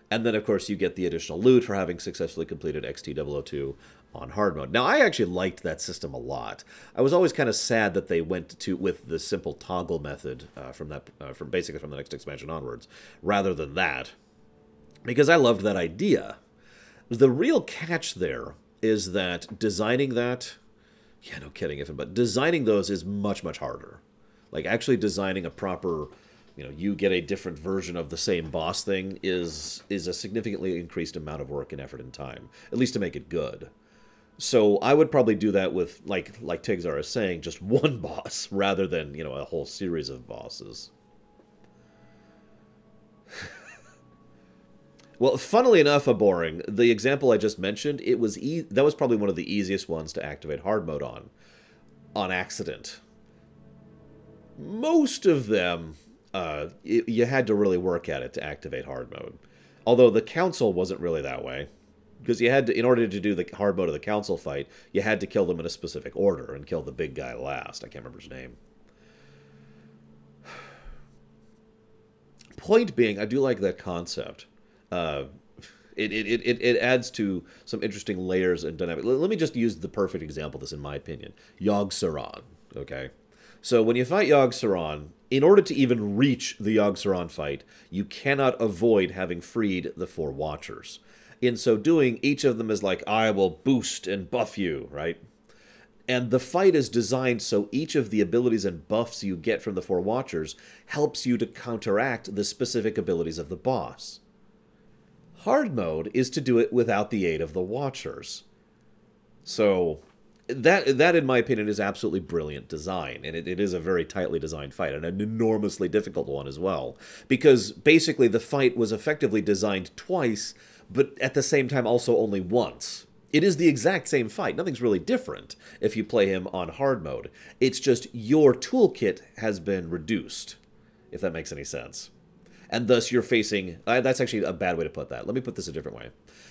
And then, of course, you get the additional loot for having successfully completed XT002 on hard mode. Now, I actually liked that system a lot. I was always kind of sad that they went with the simple toggle method from basically from the next expansion onwards, rather than that, because I loved that idea. The real catch there is that designing that Yeah, no kidding. But designing those is much, much harder. Like, actually designing a proper, you get a different version of the same boss thing is a significantly increased amount of work and effort and time, at least to make it good. So I would probably do that with, like Tigzar is saying, just one boss rather than, a whole series of bosses. Well, funnily enough, boring. The example I just mentioned, that was probably one of the easiest ones to activate hard mode on accident. Most of them, you had to really work at it to activate hard mode. Although the council wasn't really that way. Because you had to, in order to do the hard mode of the council fight, you had to kill them in a specific order and kill the big guy last. I can't remember his name. Point being, I do like that concept. It adds to some interesting layers and dynamic. Let me just use the perfect example of this, in my opinion. Yogg-Saron, okay? So when you fight Yogg-Saron, in order to even reach the Yogg-Saron fight, you cannot avoid having freed the 4 Watchers. In so doing, each of them is like, I will boost and buff you, right? And the fight is designed so each of the abilities and buffs you get from the 4 Watchers helps you to counteract the specific abilities of the boss. Hard mode is to do it without the aid of the Watchers. So that in my opinion, is absolutely brilliant design, and it is a very tightly designed fight, and an enormously difficult one as well. Because basically the fight was effectively designed twice, but at the same time also only once. It is the exact same fight. Nothing's really different if you play him on hard mode. It's just your toolkit has been reduced, if that makes any sense. And thus you're facing... that's actually a bad way to put that. Let me put this a different way.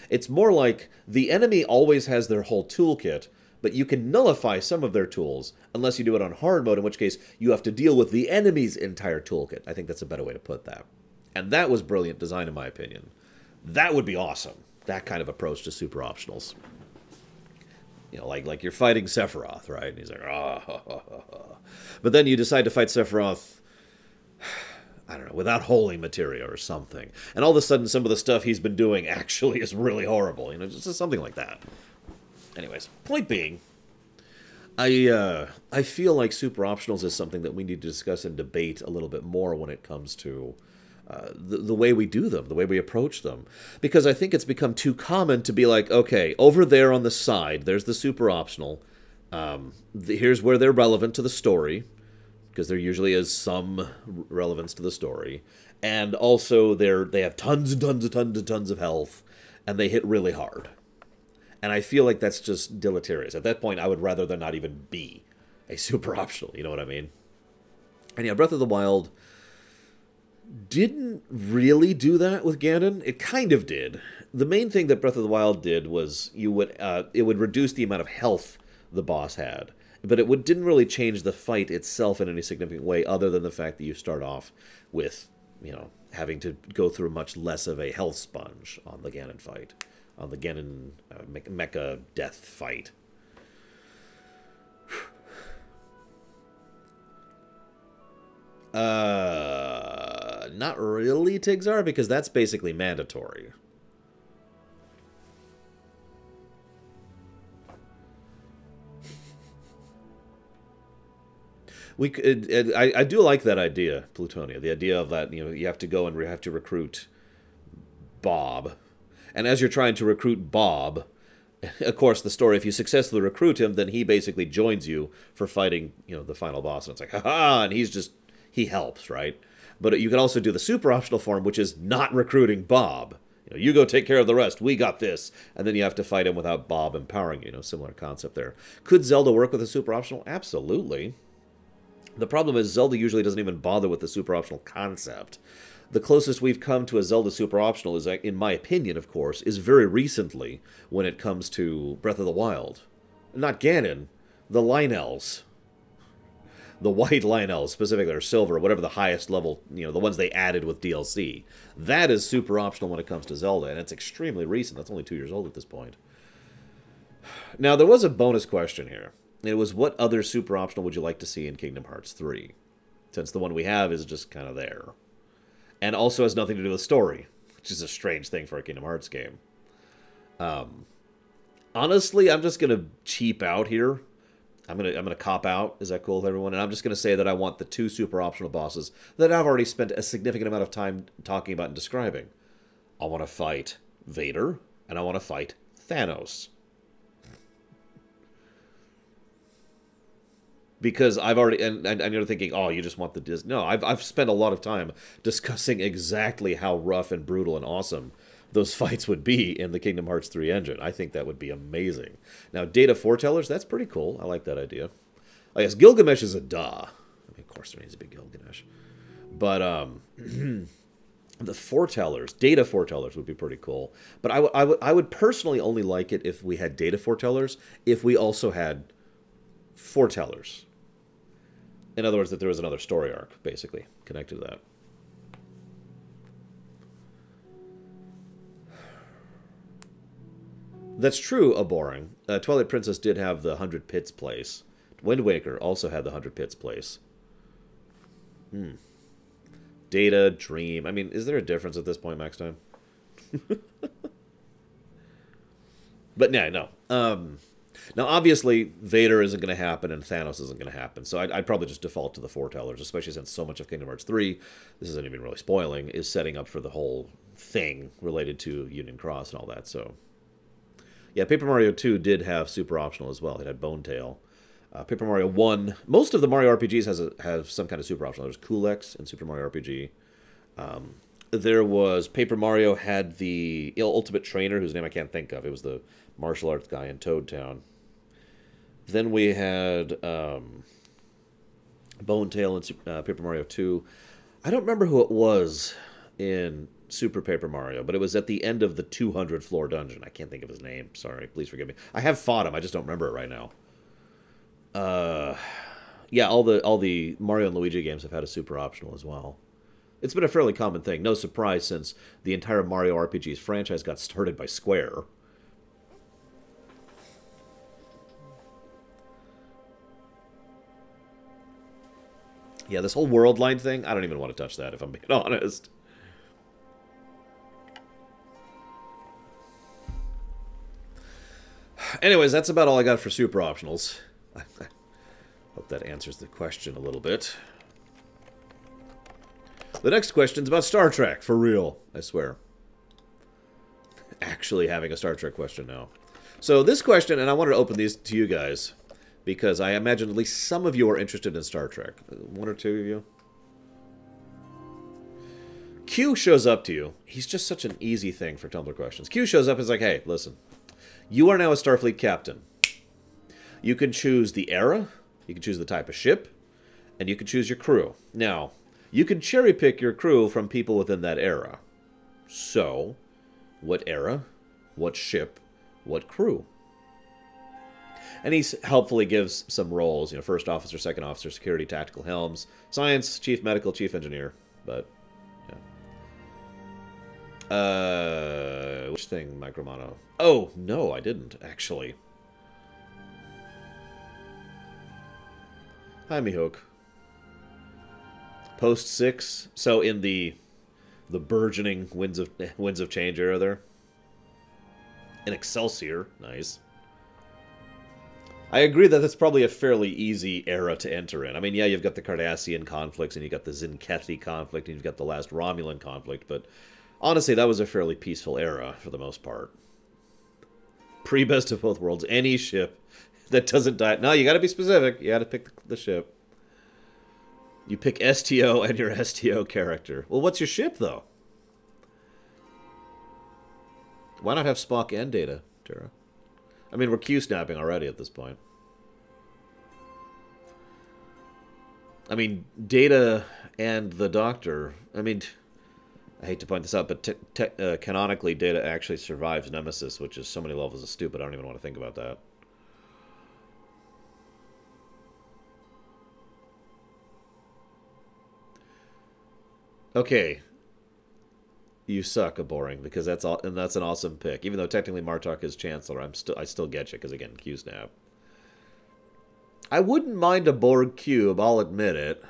It's more like the enemy always has their whole toolkit, but you can nullify some of their tools unless you do it on hard mode, in which case you have to deal with the enemy's entire toolkit. I think that's a better way to put that. And that was brilliant design, in my opinion. That would be awesome. That kind of approach to super optionals. Like you're fighting Sephiroth, right? And he's like, ah. But then you decide to fight Sephiroth, I don't know, without holy materia or something. And all of a sudden, some of the stuff he's been doing actually is really horrible. Just something like that. Anyways, point being, I feel like super optionals is something that we need to discuss and debate a little bit more when it comes to the way we do them, the way we approach them. Because I think it's become too common to be like, okay, over there on the side, there's the super optional. Here's where they're relevant to the story, because there usually is some relevance to the story. And also, they have tons and tons and tons and tons of health, and they hit really hard. And I feel like that's just deleterious. At that point, I would rather there not even be a super optional, you know what I mean? And yeah, Breath of the Wild didn't really do that with Ganon. It kind of did. The main thing that Breath of the Wild did was it would reduce the amount of health the boss had, but it didn't really change the fight itself in any significant way, other than the fact that you start off with, having to go through much less of a health sponge on the Ganon fight, on the Ganon mecha death fight. Not really, Tigzar, because that's basically mandatory. I do like that idea, Plutonia. The idea of that, you have to go and have to recruit Bob. And as you're trying to recruit Bob, of course, the story, if you successfully recruit him, then he basically joins you for fighting, the final boss. And it's like, haha, and he helps, right? But you can also do the super optional form, which is not recruiting Bob. You go take care of the rest. We got this. And then you have to fight him without Bob empowering you. Similar concept there. Could Zelda work with a super optional? Absolutely. The problem is Zelda usually doesn't even bother with the super optional concept. The closest we've come to a Zelda super optional is, in my opinion, of course, is very recently when it comes to Breath of the Wild. Not Ganon, the Lynels. The white Lynels, specifically, or silver, whatever the highest level, the ones they added with DLC. That is super optional when it comes to Zelda, and it's extremely recent. That's only 2 years old at this point. Now, there was a bonus question here. It was, what other super optional would you like to see in Kingdom Hearts 3? Since the one we have is just kind of there. And also has nothing to do with story, which is a strange thing for a Kingdom Hearts game. Honestly, I'm just going to cheap out here I'm gonna cop out. Is that cool with everyone? And I'm just gonna say that I want the 2 super optional bosses that I've already spent a significant amount of time talking about and describing. I want to fight Vader, and I want to fight Thanos. Because I've already, and you're thinking, oh, you just want the Disney. No, I've spent a lot of time discussing exactly how rough and brutal and awesome those fights would be in the Kingdom Hearts 3 engine. I think that would be amazing. Now, data foretellers, that's pretty cool. I like that idea. Oh, yes, Gilgamesh is a duh. I mean, of course there needs to be Gilgamesh. But, the foretellers, data foretellers would be pretty cool. But I would personally only like it if we had data foretellers, if we also had foretellers. In other words, that there was another story arc, basically, connected to that. That's true, Abhorring. Twilight Princess did have the 100 Pits place. Wind Waker also had the 100 Pits place. Data, Dream. I mean, is there a difference at this point, Max Time? But yeah, no. Now, obviously, Vader isn't going to happen and Thanos isn't going to happen, so I'd probably just default to the foretellers, especially since so much of Kingdom Hearts 3, this isn't even really spoiling, is setting up for the whole thing related to Union Cross and all that, so... Yeah, Paper Mario 2 did have super optional as well. It had Bone Tail. Paper Mario 1, most of the Mario RPGs have some kind of super optional. There's Cool-X in Super Mario RPG. There was, Paper Mario had the Ultimate Trainer, whose name I can't think of. It was the martial arts guy in Toad Town. Then we had Bone Tail in Paper Mario 2. I don't remember who it was in Super Paper Mario, but it was at the end of the 200 floor dungeon. I can't think of his name. Sorry, please forgive me. I have fought him. I just don't remember it right now. Yeah, all the Mario and Luigi games have had a super optional as well. It's been a fairly common thing. No surprise, since the entire Mario RPGs franchise got started by Square. Yeah, this whole world line thing, I don't even want to touch that, if I'm being honest. Anyways, that's about all I got for super optionals. I hope that answers the question a little bit. The next question's about Star Trek, for real, I swear. Actually having a Star Trek question now. So this question, and I wanted to open these to you guys, because I imagine at least some of you are interested in Star Trek. 1 or 2 of you? Q shows up to you. He's just such an easy thing for Tumblr questions. Q shows up and is like, hey, listen. You are now a Starfleet captain. You can choose the era, you can choose the type of ship, and you can choose your crew. Now, you can cherry pick your crew from people within that era. So, what era, what ship, what crew? And he helpfully gives some roles, you know, first officer, second officer, security, tactical helms, science, chief medical, chief engineer, but, yeah. Which thing, Micromono? Oh, no, I didn't, actually. Hi, Mihawk. Post 6, so in the burgeoning Winds of Change era there. In Excelsior, nice. I agree that that's probably a fairly easy era to enter in. I mean, yeah, you've got the Cardassian conflicts, and you've got the Zinkethi conflict, and you've got the last Romulan conflict, but honestly, that was a fairly peaceful era, for the most part. Pre-Best of Both Worlds, any ship that doesn't die... No, you gotta be specific. You gotta pick the ship. You pick STO and your STO character. Well, what's your ship, though? Why not have Spock and Data, Tara? I mean, we're Q-snapping already at this point. I mean, Data and the Doctor... I mean, I hate to point this out, but canonically, Data actually survives Nemesis, which is so many levels of stupid, I don't even want to think about that. Okay. You suck, Abhorring, because that's all, and that's an awesome pick. Even though technically Martok is Chancellor, I still get you, because again, Q-snap. I wouldn't mind a Borg cube, I'll admit it.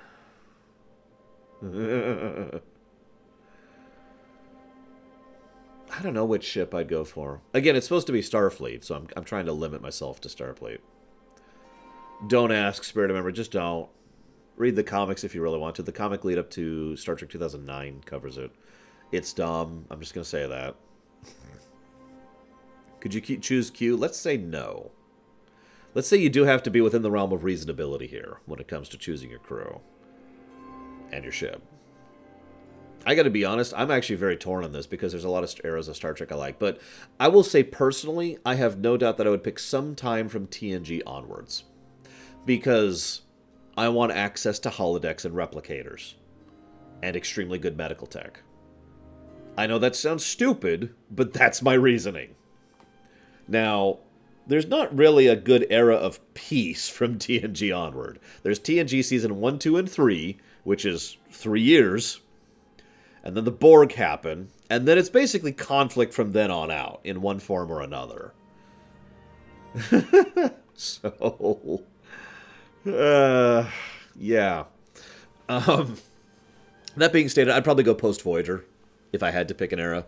I don't know which ship I'd go for. Again, it's supposed to be Starfleet, so I'm trying to limit myself to Starfleet. Don't ask, Spirit of Memory. Just don't. Read the comics if you really want to. The comic lead up to Star Trek 2009 covers it. It's dumb. I'm just going to say that. Could you choose Q? Let's say no. Let's say you do have to be within the realm of reasonability here when it comes to choosing your crew and your ship. I got to be honest, I'm actually very torn on this because there's a lot of eras of Star Trek I like. But I will say personally, I have no doubt that I would pick some time from TNG onwards. Because I want access to holodecks and replicators. And extremely good medical tech. I know that sounds stupid, but that's my reasoning. Now, there's not really a good era of peace from TNG onward. There's TNG Season 1, 2, and 3, which is 3 years. And then the Borg happen. And then it's basically conflict from then on out, in one form or another. So... yeah. That being stated, I'd probably go post-Voyager if I had to pick an era.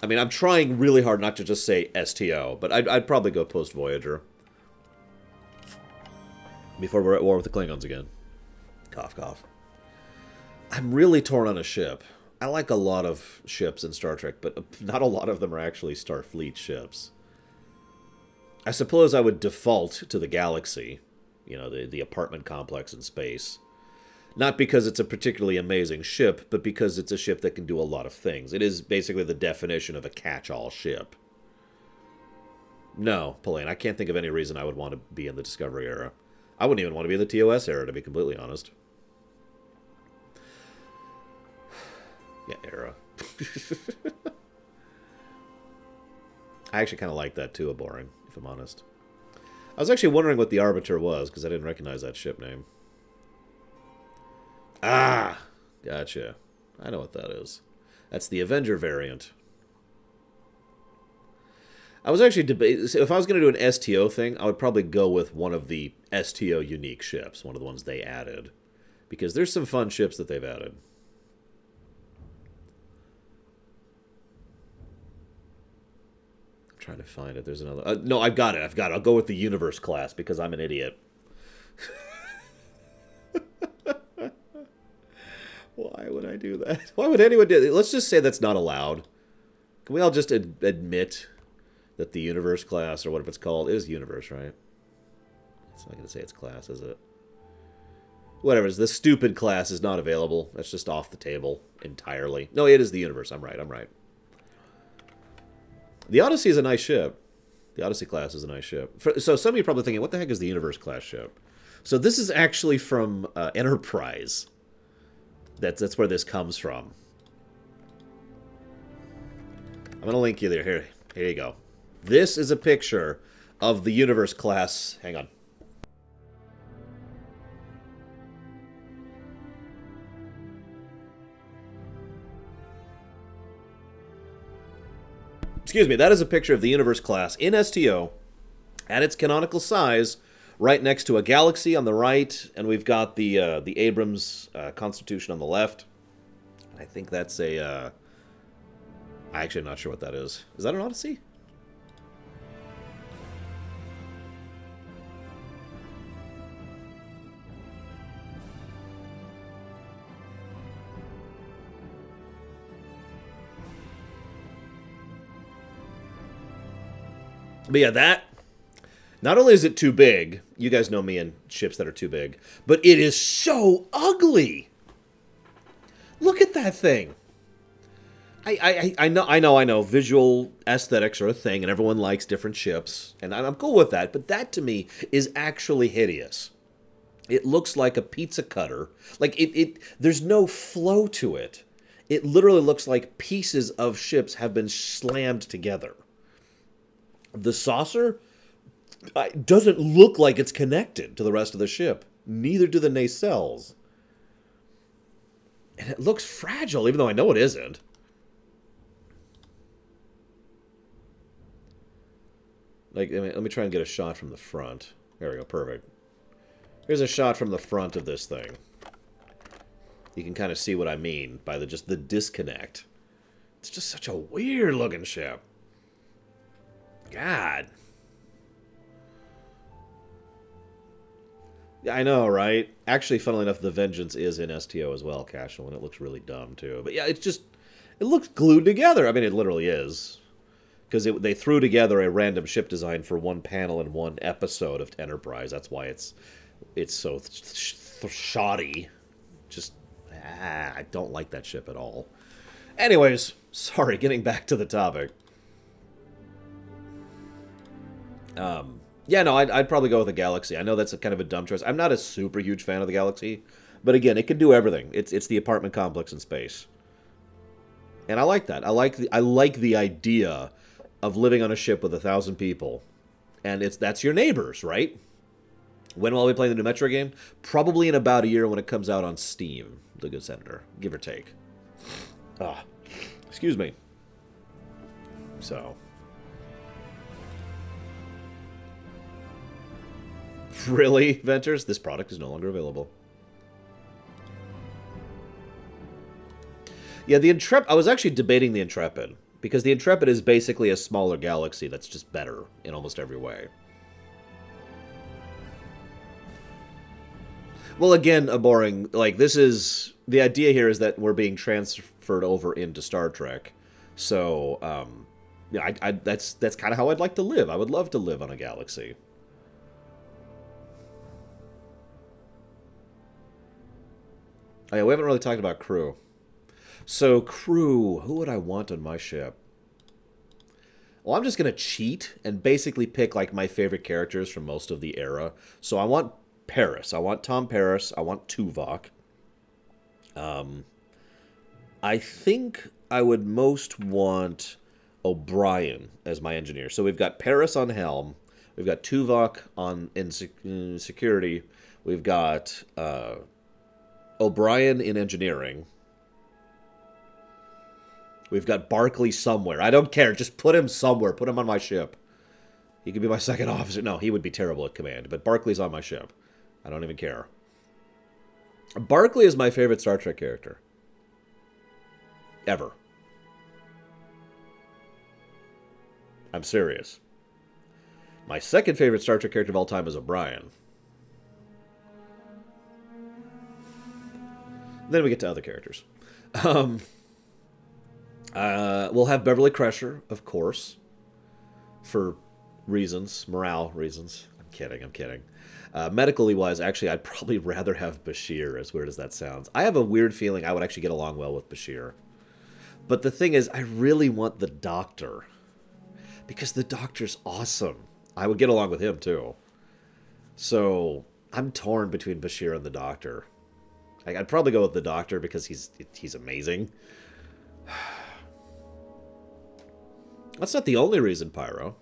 I mean, I'm trying really hard not to just say STO, but I'd probably go post-Voyager. Before we're at war with the Klingons again. Cough, cough. I'm really torn on a ship. I like a lot of ships in Star Trek, but not a lot of them are actually Starfleet ships. I suppose I would default to the Galaxy. You know, the apartment complex in space. Not because it's a particularly amazing ship, but because it's a ship that can do a lot of things. It is basically the definition of a catch-all ship. No, Pauline, I can't think of any reason I would want to be in the Discovery era. I wouldn't even want to be in the TOS era, to be completely honest. Yeah, era. I actually kind of like that, too, a boring, if I'm honest. I was actually wondering what the Arbiter was, because I didn't recognize that ship name. Ah! Gotcha. I know what that is. That's the Avenger variant. I was actually debating... If I was going to do an STO thing, I would probably go with one of the STO unique ships. One of the ones they added. Because there's some fun ships that they've added. Trying to find it. There's another... no, I've got it. I'll go with the Universe class because I'm an idiot. Why would I do that? Why would anyone do that? Let's just say that's not allowed. Can we all just admit that the Universe class, or whatever it's called, is Universe, right? It's not going to say it's class, is it? Whatever. The stupid class is not available. That's just off the table entirely. No, it is the Universe. I'm right. The Odyssey is a nice ship. The Odyssey class is a nice ship. So some of you are probably thinking, what the heck is the Universe class ship? So this is actually from Enterprise. That's where this comes from. I'm going to link you there. Here you go. This is a picture of the Universe class. Hang on. Excuse me, that is a picture of the Universe class in STO at its canonical size, right next to a Galaxy on the right, and we've got the Abrams Constitution on the left. I think that's a... I'm actually not sure what that is. Is that an Odyssey? But yeah, that... Not only is it too big, you guys know me and ships that are too big, but it is so ugly! Look at that thing! I know, visual aesthetics are a thing, and everyone likes different ships, and I'm cool with that, but that to me is actually hideous. It looks like a pizza cutter. Like, there's no flow to it. It literally looks like pieces of ships have been slammed together. The saucer doesn't look like it's connected to the rest of the ship. Neither do the nacelles. And it looks fragile, even though I know it isn't. Like, let me try and get a shot from the front. There we go, perfect. Here's a shot from the front of this thing. You can kind of see what I mean by just the disconnect. It's just such a weird looking ship. God. I know, right? Actually, funnily enough, the Vengeance is in STO as well, Casual, and it looks really dumb, too. But yeah, it's just... It looks glued together. I mean, it literally is. Because they threw together a random ship design for one panel in one episode of Enterprise. That's why it's so shoddy. Just, I don't like that ship at all. Anyways, sorry, getting back to the topic. Yeah, no, I'd probably go with the Galaxy. I know that's kind of a dumb choice. I'm not a super huge fan of the Galaxy, but again, it can do everything. It's the apartment complex in space, and I like that. I like the idea of living on a ship with 1,000 people, and that's your neighbors, right? When will I be playing the new Metro game? Probably in about a year when it comes out on Steam, the good senator, give or take. Ah, excuse me. So. Really, Venters? This product is no longer available. Yeah, the Intrepid... I was actually debating the Intrepid, because the Intrepid is basically a smaller Galaxy that's just better in almost every way. Well, again, a boring... Like, this is... The idea here is that we're being transferred over into Star Trek. So, yeah, that's kind of how I'd like to live. I would love to live on a Galaxy. Oh, yeah, we haven't really talked about crew. So, crew, who would I want on my ship? Well, I'm just going to cheat and basically pick, like, my favorite characters from most of the era. So I want Paris. I want Tom Paris. I want Tuvok. I think I would most want O'Brien as my engineer. So we've got Paris on helm. We've got Tuvok in security. We've got... O'Brien in engineering. We've got Barclay somewhere. I don't care. Just put him somewhere. Put him on my ship. He could be my second officer. No, he would be terrible at command. But Barclay's on my ship. I don't even care. Barclay is my favorite Star Trek character. Ever. I'm serious. My second favorite Star Trek character of all time is O'Brien. Then we get to other characters. We'll have Beverly Crusher, of course, for reasons, morale reasons. I'm kidding. Medically wise, actually, I'd probably rather have Bashir, as weird as that sounds. I have a weird feeling I would actually get along well with Bashir. But the thing is, I really want the Doctor. Because the Doctor's awesome. I would get along with him, too. So, I'm torn between Bashir and the Doctor. I'd probably go with the Doctor because he's amazing. That's not the only reason, Pyro.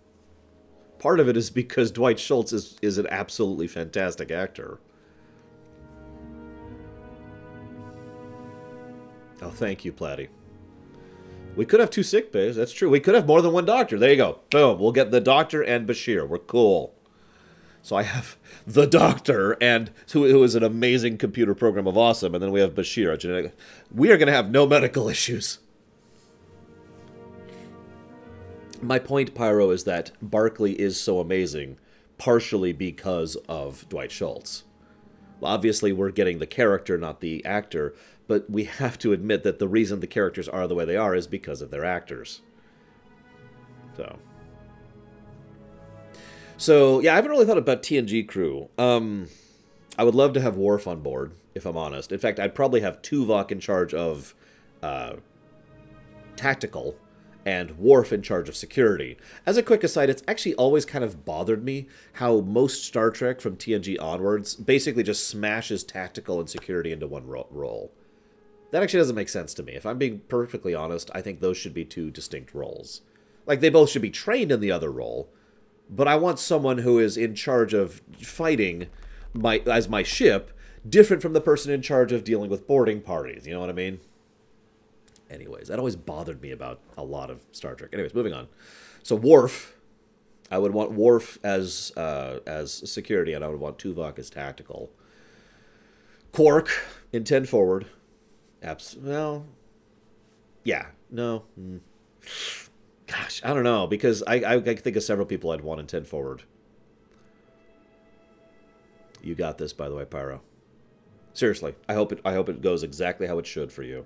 Part of it is because Dwight Schultz is an absolutely fantastic actor. Oh, thank you, Platty. We could have 2 sick bays. That's true. We could have more than one Doctor. There you go. Boom. We'll get the Doctor and Bashir. We're cool. So I have the Doctor, and who is an amazing computer program of awesome, and then we have Bashir, a genetic... We are going to have no medical issues. My point, Pyro, is that Barclay is so amazing, partially because of Dwight Schultz. Well, obviously, we're getting the character, not the actor, but we have to admit that the reason the characters are the way they are is because of their actors. So, yeah, I haven't really thought about TNG crew. I would love to have Worf on board, if I'm honest. In fact, I'd probably have Tuvok in charge of tactical and Worf in charge of security. As a quick aside, it's actually always kind of bothered me how most Star Trek from TNG onwards basically just smashes tactical and security into one role. That actually doesn't make sense to me. If I'm being perfectly honest, I think those should be 2 distinct roles. Like, they both should be trained in the other role, but I want someone who is in charge of fighting as my ship, different from the person in charge of dealing with boarding parties. You know what I mean? Anyways, that always bothered me about a lot of Star Trek. Anyways, moving on. So Worf, I would want Worf as security, and I would want Tuvok as tactical. Quark in 10 forward. Well, yeah, no. Gosh, I don't know, because I think of several people I'd want in 10 forward. You got this, by the way, Pyro. Seriously, I hope it goes exactly how it should for you.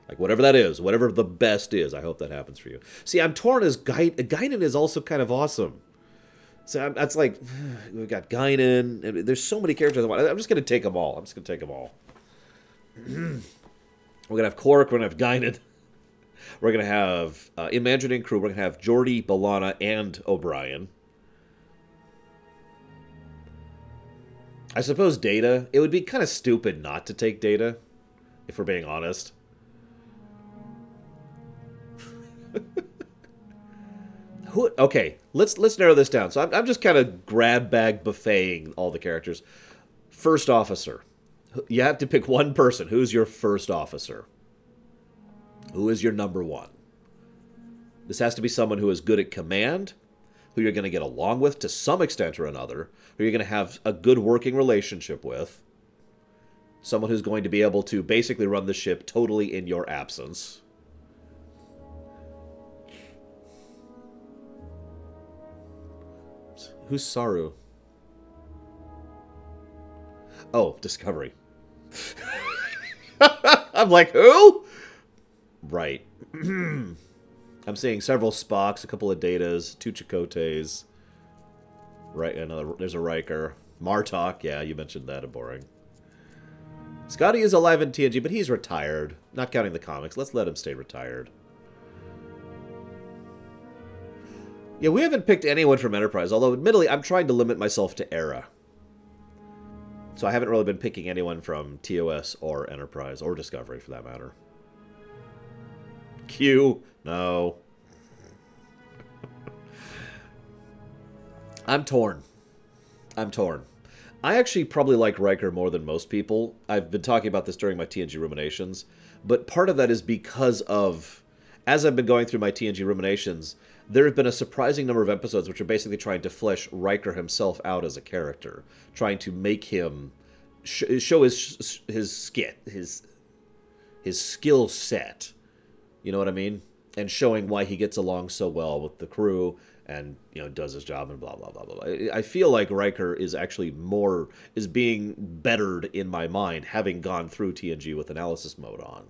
Like, whatever that is, whatever the best is, I hope that happens for you. See, I'm torn as Guinan is also kind of awesome. So that's like, we've got Guinan. There's so many characters I want. I'm just going to take them all. We're going to have Cork, we're going to have Guinan. We're going to have Imagining Crew, we're going to have Geordie, Balana, and O'Brien. I suppose Data. It would be kind of stupid not to take Data, if we're being honest. Okay, let's narrow this down. So I'm just kind of grab bag buffeting all the characters. First officer. You have to pick one person. Who's your first officer? Who is your number one? This has to be someone who is good at command, who you're going to get along with to some extent or another, who you're going to have a good working relationship with, someone who's going to be able to basically run the ship totally in your absence. Who's Saru? Oh, Discovery. I'm like, who? Right. I'm seeing several Spocks, a couple of Datas, 2 Chakotay's. Right, there's a Riker. Martok, yeah, you mentioned that, boring. Scotty is alive in TNG, but he's retired. Not counting the comics. Let's let him stay retired. Yeah, we haven't picked anyone from Enterprise, although admittedly I'm trying to limit myself to Era. So I haven't really been picking anyone from TOS or Enterprise, or Discovery for that matter. Q? No. I'm torn. I actually probably like Riker more than most people. I've been talking about this during my TNG ruminations, but part of that is because of, as I've been going through my TNG ruminations, there have been a surprising number of episodes which are basically trying to flesh Riker himself out as a character, trying to make him show his skit, his skill set. You know what I mean? And showing why he gets along so well with the crew and, you know, does his job and blah, blah, blah, blah, blah. I feel like Riker is actually is being bettered in my mind, having gone through TNG with analysis mode on.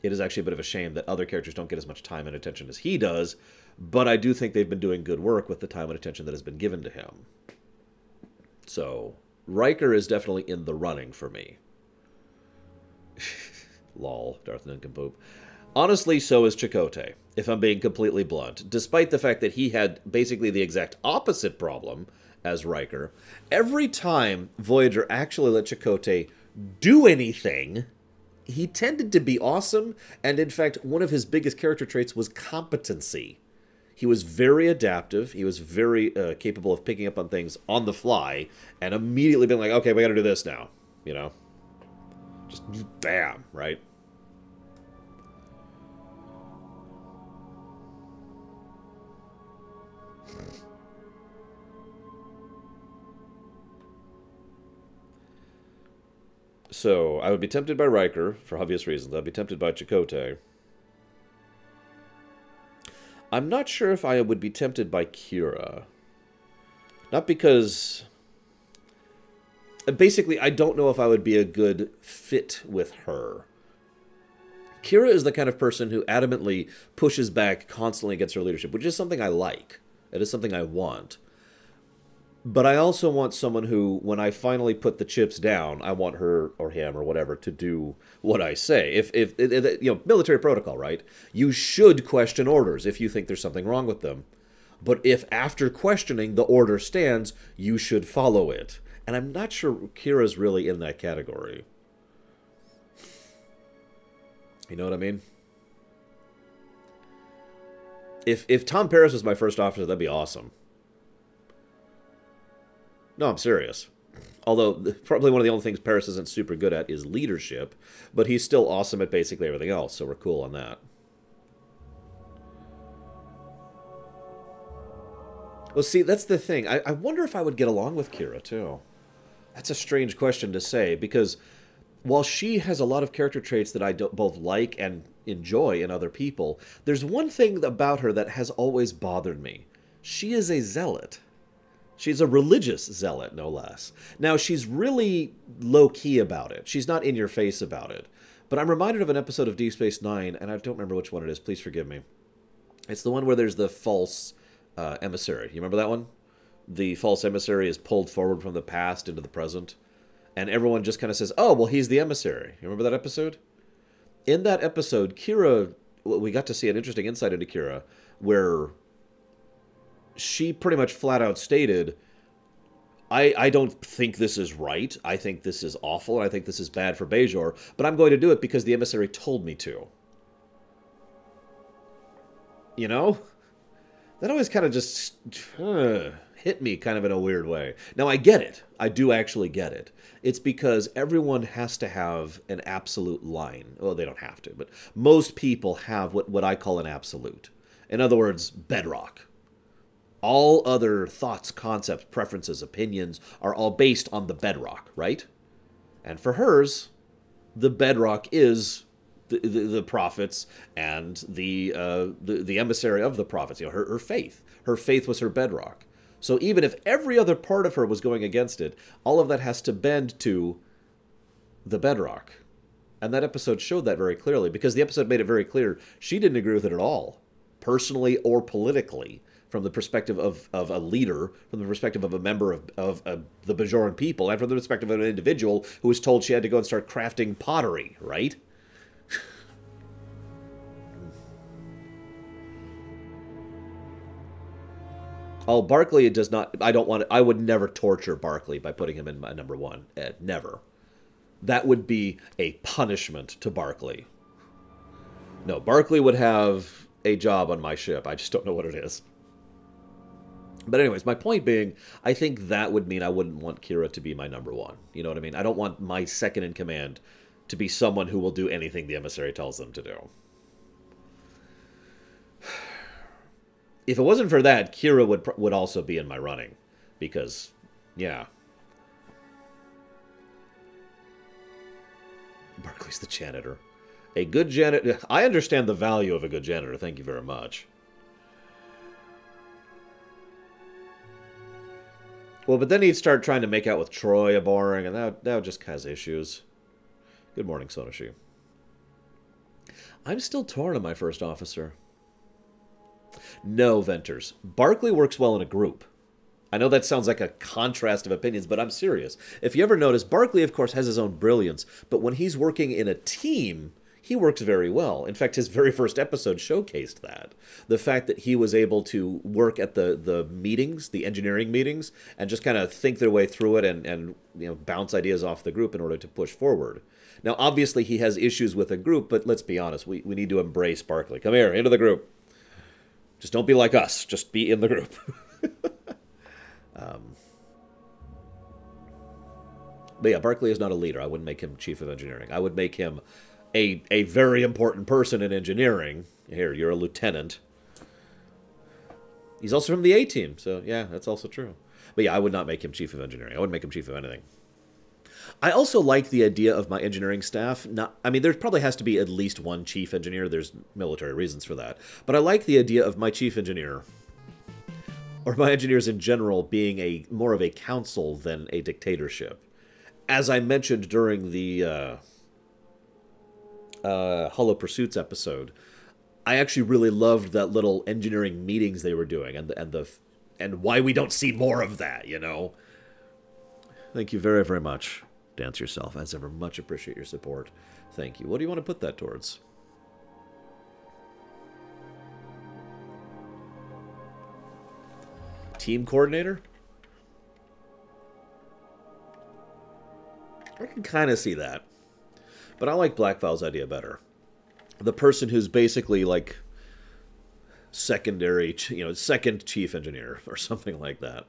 It is actually a bit of a shame that other characters don't get as much time and attention as he does, but I do think they've been doing good work with the time and attention that has been given to him. So, Riker is definitely in the running for me. Lol, Darth Nincompoop. Honestly, so is Chakotay, if I'm being completely blunt. Despite the fact that he had basically the exact opposite problem as Riker, every time Voyager actually let Chakotay do anything, he tended to be awesome, and in fact, one of his biggest character traits was competency. He was very adaptive, he was very capable of picking up on things on the fly, and immediately being like, okay, we gotta do this now, you know? Just bam, right? So, I would be tempted by Riker, for obvious reasons. I'd be tempted by Chakotay. I'm not sure if I would be tempted by Kira. Not because... Basically, I don't know if I would be a good fit with her. Kira is the kind of person who adamantly pushes back constantly against her leadership, which is something I like. It is something I want. But I also want someone who, when I finally put the chips down, I want her or him or whatever to do what I say. If you know, military protocol, right? You should question orders if you think there's something wrong with them. But if after questioning the order stands, you should follow it. And I'm not sure Kira's really in that category. You know what I mean? If Tom Paris was my first officer, that'd be awesome. No, I'm serious. Although, probably one of the only things Paris isn't super good at is leadership, but he's still awesome at basically everything else, so we're cool on that. Well, see, that's the thing. I wonder if I would get along with Kira, too. That's a strange question to say, because while she has a lot of character traits that I both like and enjoy in other people, there's one thing about her that has always bothered me. She is a zealot. She's a religious zealot, no less. Now, she's really low-key about it. She's not in your face about it. But I'm reminded of an episode of Deep Space Nine, and I don't remember which one it is. Please forgive me. It's the one where there's the false emissary. You remember that one? The false emissary is pulled forward from the past into the present. And everyone just kind of says, oh, well, he's the emissary. You remember that episode? In that episode, Kira... we got to see an interesting insight into Kira, where she pretty much flat out stated, I don't think this is right. I think this is awful, and I think this is bad for Bajor, but I'm going to do it because the emissary told me to. You know? That always kind of just hit me kind of in a weird way. Now, I get it. I do actually get it. It's because everyone has to have an absolute line. Well, they don't have to, but most people have what I call an absolute. In other words, bedrock. All other thoughts, concepts, preferences, opinions are all based on the bedrock, right? And for hers, the bedrock is the prophets and the emissary of the prophets. You know, her faith. Her faith was her bedrock. So even if every other part of her was going against it, all of that has to bend to the bedrock. And that episode showed that very clearly, because the episode made it very clear she didn't agree with it at all, personally or politically, from the perspective of a leader, from the perspective of a member of the Bajoran people, and from the perspective of an individual who was told she had to go and start crafting pottery, right? Oh, Barclay does not... I would never torture Barclay by putting him in my number one. Never. That would be a punishment to Barclay. No, Barclay would have a job on my ship. I just don't know what it is. But anyways, my point being, I think that would mean I wouldn't want Kira to be my number one. You know what I mean? I don't want my second in command to be someone who will do anything the emissary tells them to do. If it wasn't for that, Kira would also be in my running. Because, yeah. Barclay's the janitor. A good janitor... I understand the value of a good janitor. Thank you very much. Well, but then he'd start trying to make out with Troy boring, and that would just cause issues. Good morning, Sonoshi. I'm still torn on my first officer. No, Venters. Barclay works well in a group. I know that sounds like a contrast of opinions, but I'm serious. If you ever notice, Barclay, of course, has his own brilliance, but when he's working in a team, he works very well. In fact, his very first episode showcased that. The fact that he was able to work at the meetings, the engineering meetings, and just kind of think their way through it and you know, bounce ideas off the group in order to push forward. Now, obviously, he has issues with a group, but let's be honest. We need to embrace Barclay. Come here, into the group. Just don't be like us. Just be in the group. But yeah, Barclay is not a leader. I wouldn't make him chief of engineering. I would make him a very important person in engineering. Here, you're a lieutenant. He's also from the A-team, so yeah, that's also true. But yeah, I would not make him chief of engineering. I wouldn't make him chief of anything. I also like the idea of my engineering staff. I mean, there probably has to be at least one chief engineer. There's military reasons for that. But I like the idea of my chief engineer, or my engineers in general, being more of a council than a dictatorship. As I mentioned during the Hollow Pursuits episode, I actually really loved that little engineering meetings they were doing, and why we don't see more of that, you know. Thank you very, very much. Dance yourself. As ever, much appreciate your support. Thank you. What do you want to put that towards? Team coordinator? I can kind of see that. But I like Blackfowl's idea better. The person who's basically like secondary, you know, second chief engineer or something like that.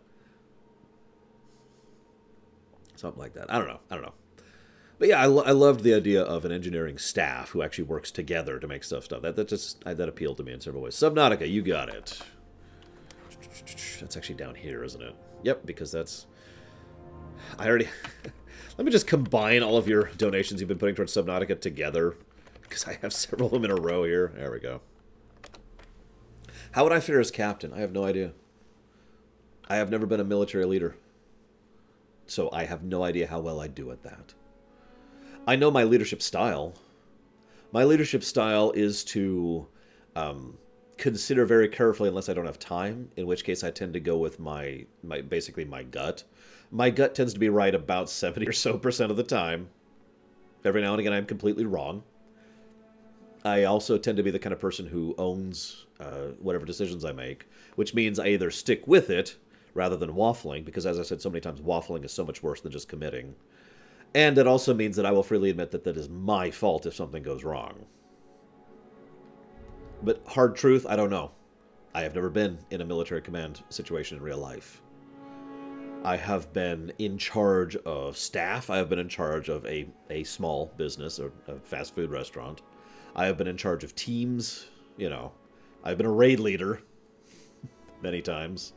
Something like that. I don't know. But yeah, I loved the idea of an engineering staff who actually works together to make stuff. That appealed to me in several ways. Subnautica, you got it. That's actually down here, isn't it? Yep, because that's... I already... Let me just combine all of your donations you've been putting towards Subnautica together, because I have several of them in a row here. There we go. How would I fare as captain? I have no idea. I have never been a military leader, so I have no idea how well I do at that. I know my leadership style. My leadership style is to consider very carefully unless I don't have time, in which case I tend to go with basically my gut. My gut tends to be right about 70 or so % of the time. Every now and again I'm completely wrong. I also tend to be the kind of person who owns whatever decisions I make, which means I either stick with it rather than waffling, because as I said so many times, waffling is so much worse than just committing. And it also means that I will freely admit that that is my fault if something goes wrong. But hard truth, I don't know. I have never been in a military command situation in real life. I have been in charge of staff. I have been in charge of a small business or a fast food restaurant. I have been in charge of teams, you know. I've been a raid leader many times.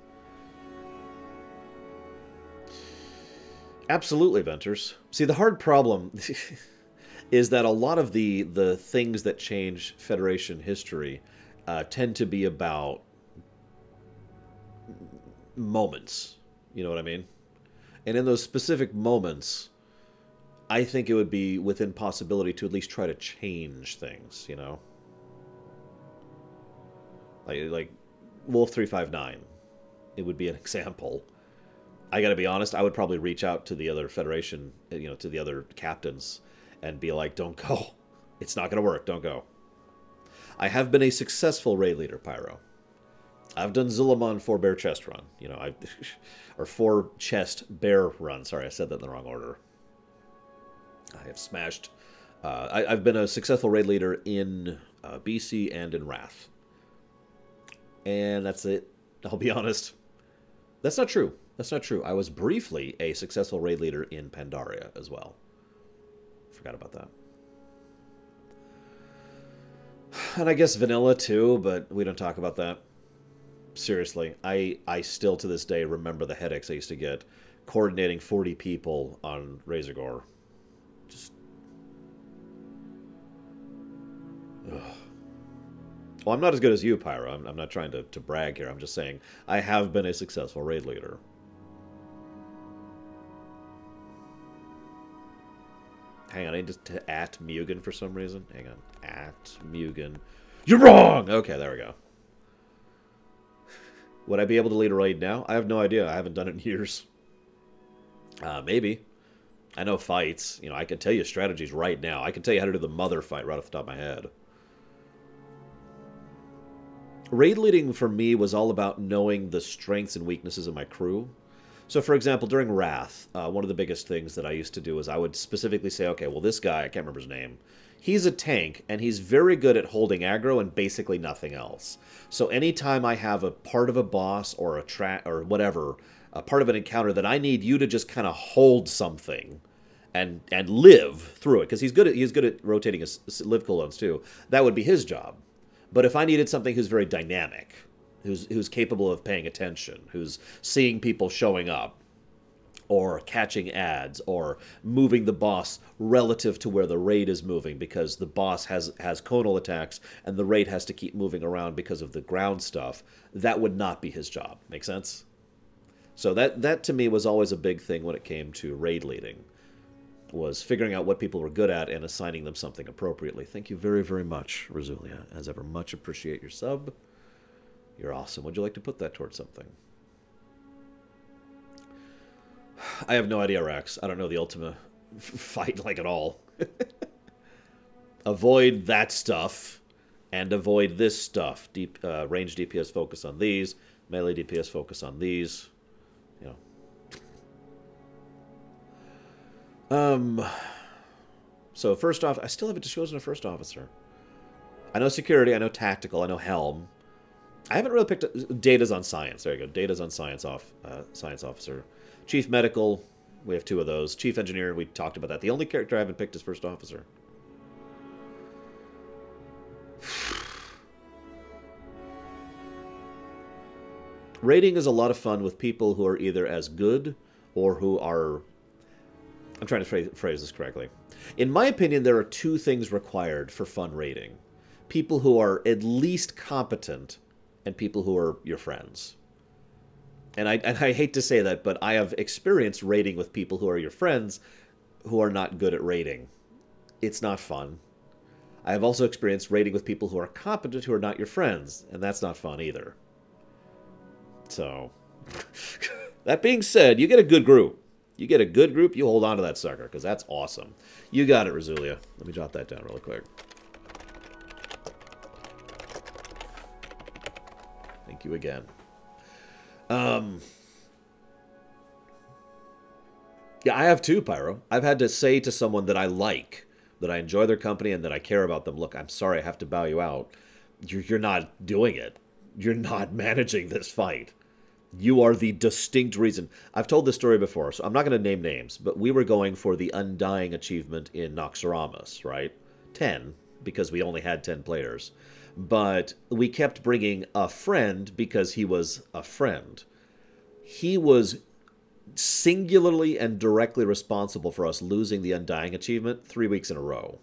Absolutely, Venters. See, the hard problem is that a lot of the things that change Federation history tend to be about moments. You know what I mean? And in those specific moments, I think it would be within possibility to at least try to change things, you know? Like Wolf 359, it would be an example. I gotta be honest, I would probably reach out to the other Federation, you know, to the other captains, and be like, don't go. It's not gonna work, don't go. I have been a successful raid leader, Pyro. I've done Zul'Aman 4 bear chest run, you know, or 4 chest bear run. Sorry, I said that in the wrong order. I have smashed. I've been a successful raid leader in BC and in Wrath. And that's it. I'll be honest. That's not true. That's not true. I was briefly a successful raid leader in Pandaria as well. Forgot about that. And I guess Vanilla too, but we don't talk about that. Seriously, I still to this day remember the headaches I used to get coordinating 40 people on Razorgore. Just... Ugh. Well, I'm not as good as you, Pyro. I'm not trying to brag here. I'm just saying I have been a successful raid leader. Hang on, I need to at Mugen for some reason. Hang on. At Mugen. You're wrong! Okay, there we go. Would I be able to lead a raid now? I have no idea. I haven't done it in years. Maybe. I know fights. You know, I can tell you strategies right now. I can tell you how to do the mother fight right off the top of my head. Raid leading for me was all about knowing the strengths and weaknesses of my crew. So, for example, during Wrath, one of the biggest things that I used to do is I would specifically say, okay, well, this guy, I can't remember his name, he's a tank, and he's very good at holding aggro and basically nothing else. So anytime I have a part of a boss or or whatever, a part of an encounter that I need you to just kind of hold something and live through it, because he's good at rotating his live cooldowns too. That would be his job. But if I needed something who's very dynamic, who's capable of paying attention, who's seeing people showing up, or catching ads, or moving the boss relative to where the raid is moving, because the boss has conal attacks, and the raid has to keep moving around because of the ground stuff, that would not be his job. Make sense? So that to me was always a big thing when it came to raid leading, was figuring out what people were good at and assigning them something appropriately. Thank you very, very much, Razulia. As ever, much appreciate your sub. You're awesome. Would you like to put that towards something? I have no idea, Rax. I don't know the Ultima fight like at all. Avoid that stuff and avoid this stuff. Range DPS focus on these. Melee DPS focus on these. You know. So first off, I still haven't chosen a first officer. I know security. I know tactical. I know helm. I haven't really picked Data's on science. There you go. Data's on science science officer. Chief medical, we have 2 of those. Chief engineer, we talked about that. The only character I haven't picked is first officer. Raiding is a lot of fun with people who are either as good or who are... I'm trying to phrase this correctly. In my opinion, there are 2 things required for fun raiding. People who are at least competent and people who are your friends. And I hate to say that, but I have experienced raiding with people who are your friends who are not good at raiding. It's not fun. I have also experienced raiding with people who are competent who are not your friends, and that's not fun either. So, that being said, you get a good group. You get a good group, you hold on to that sucker, because that's awesome. You got it, Razulia. Let me jot that down really quick. Thank you again. Yeah, I have too, Pyro. I've had to say to someone that I like, that I enjoy their company and that I care about them, look, I'm sorry, I have to bow you out. You're not doing it. You're not managing this fight. You are the distinct reason. I've told this story before, so I'm not going to name names, but we were going for the Undying achievement in Noxuramas, right? 10, because we only had 10 players. But we kept bringing a friend because he was a friend. He was singularly and directly responsible for us losing the Undying achievement 3 weeks in a row.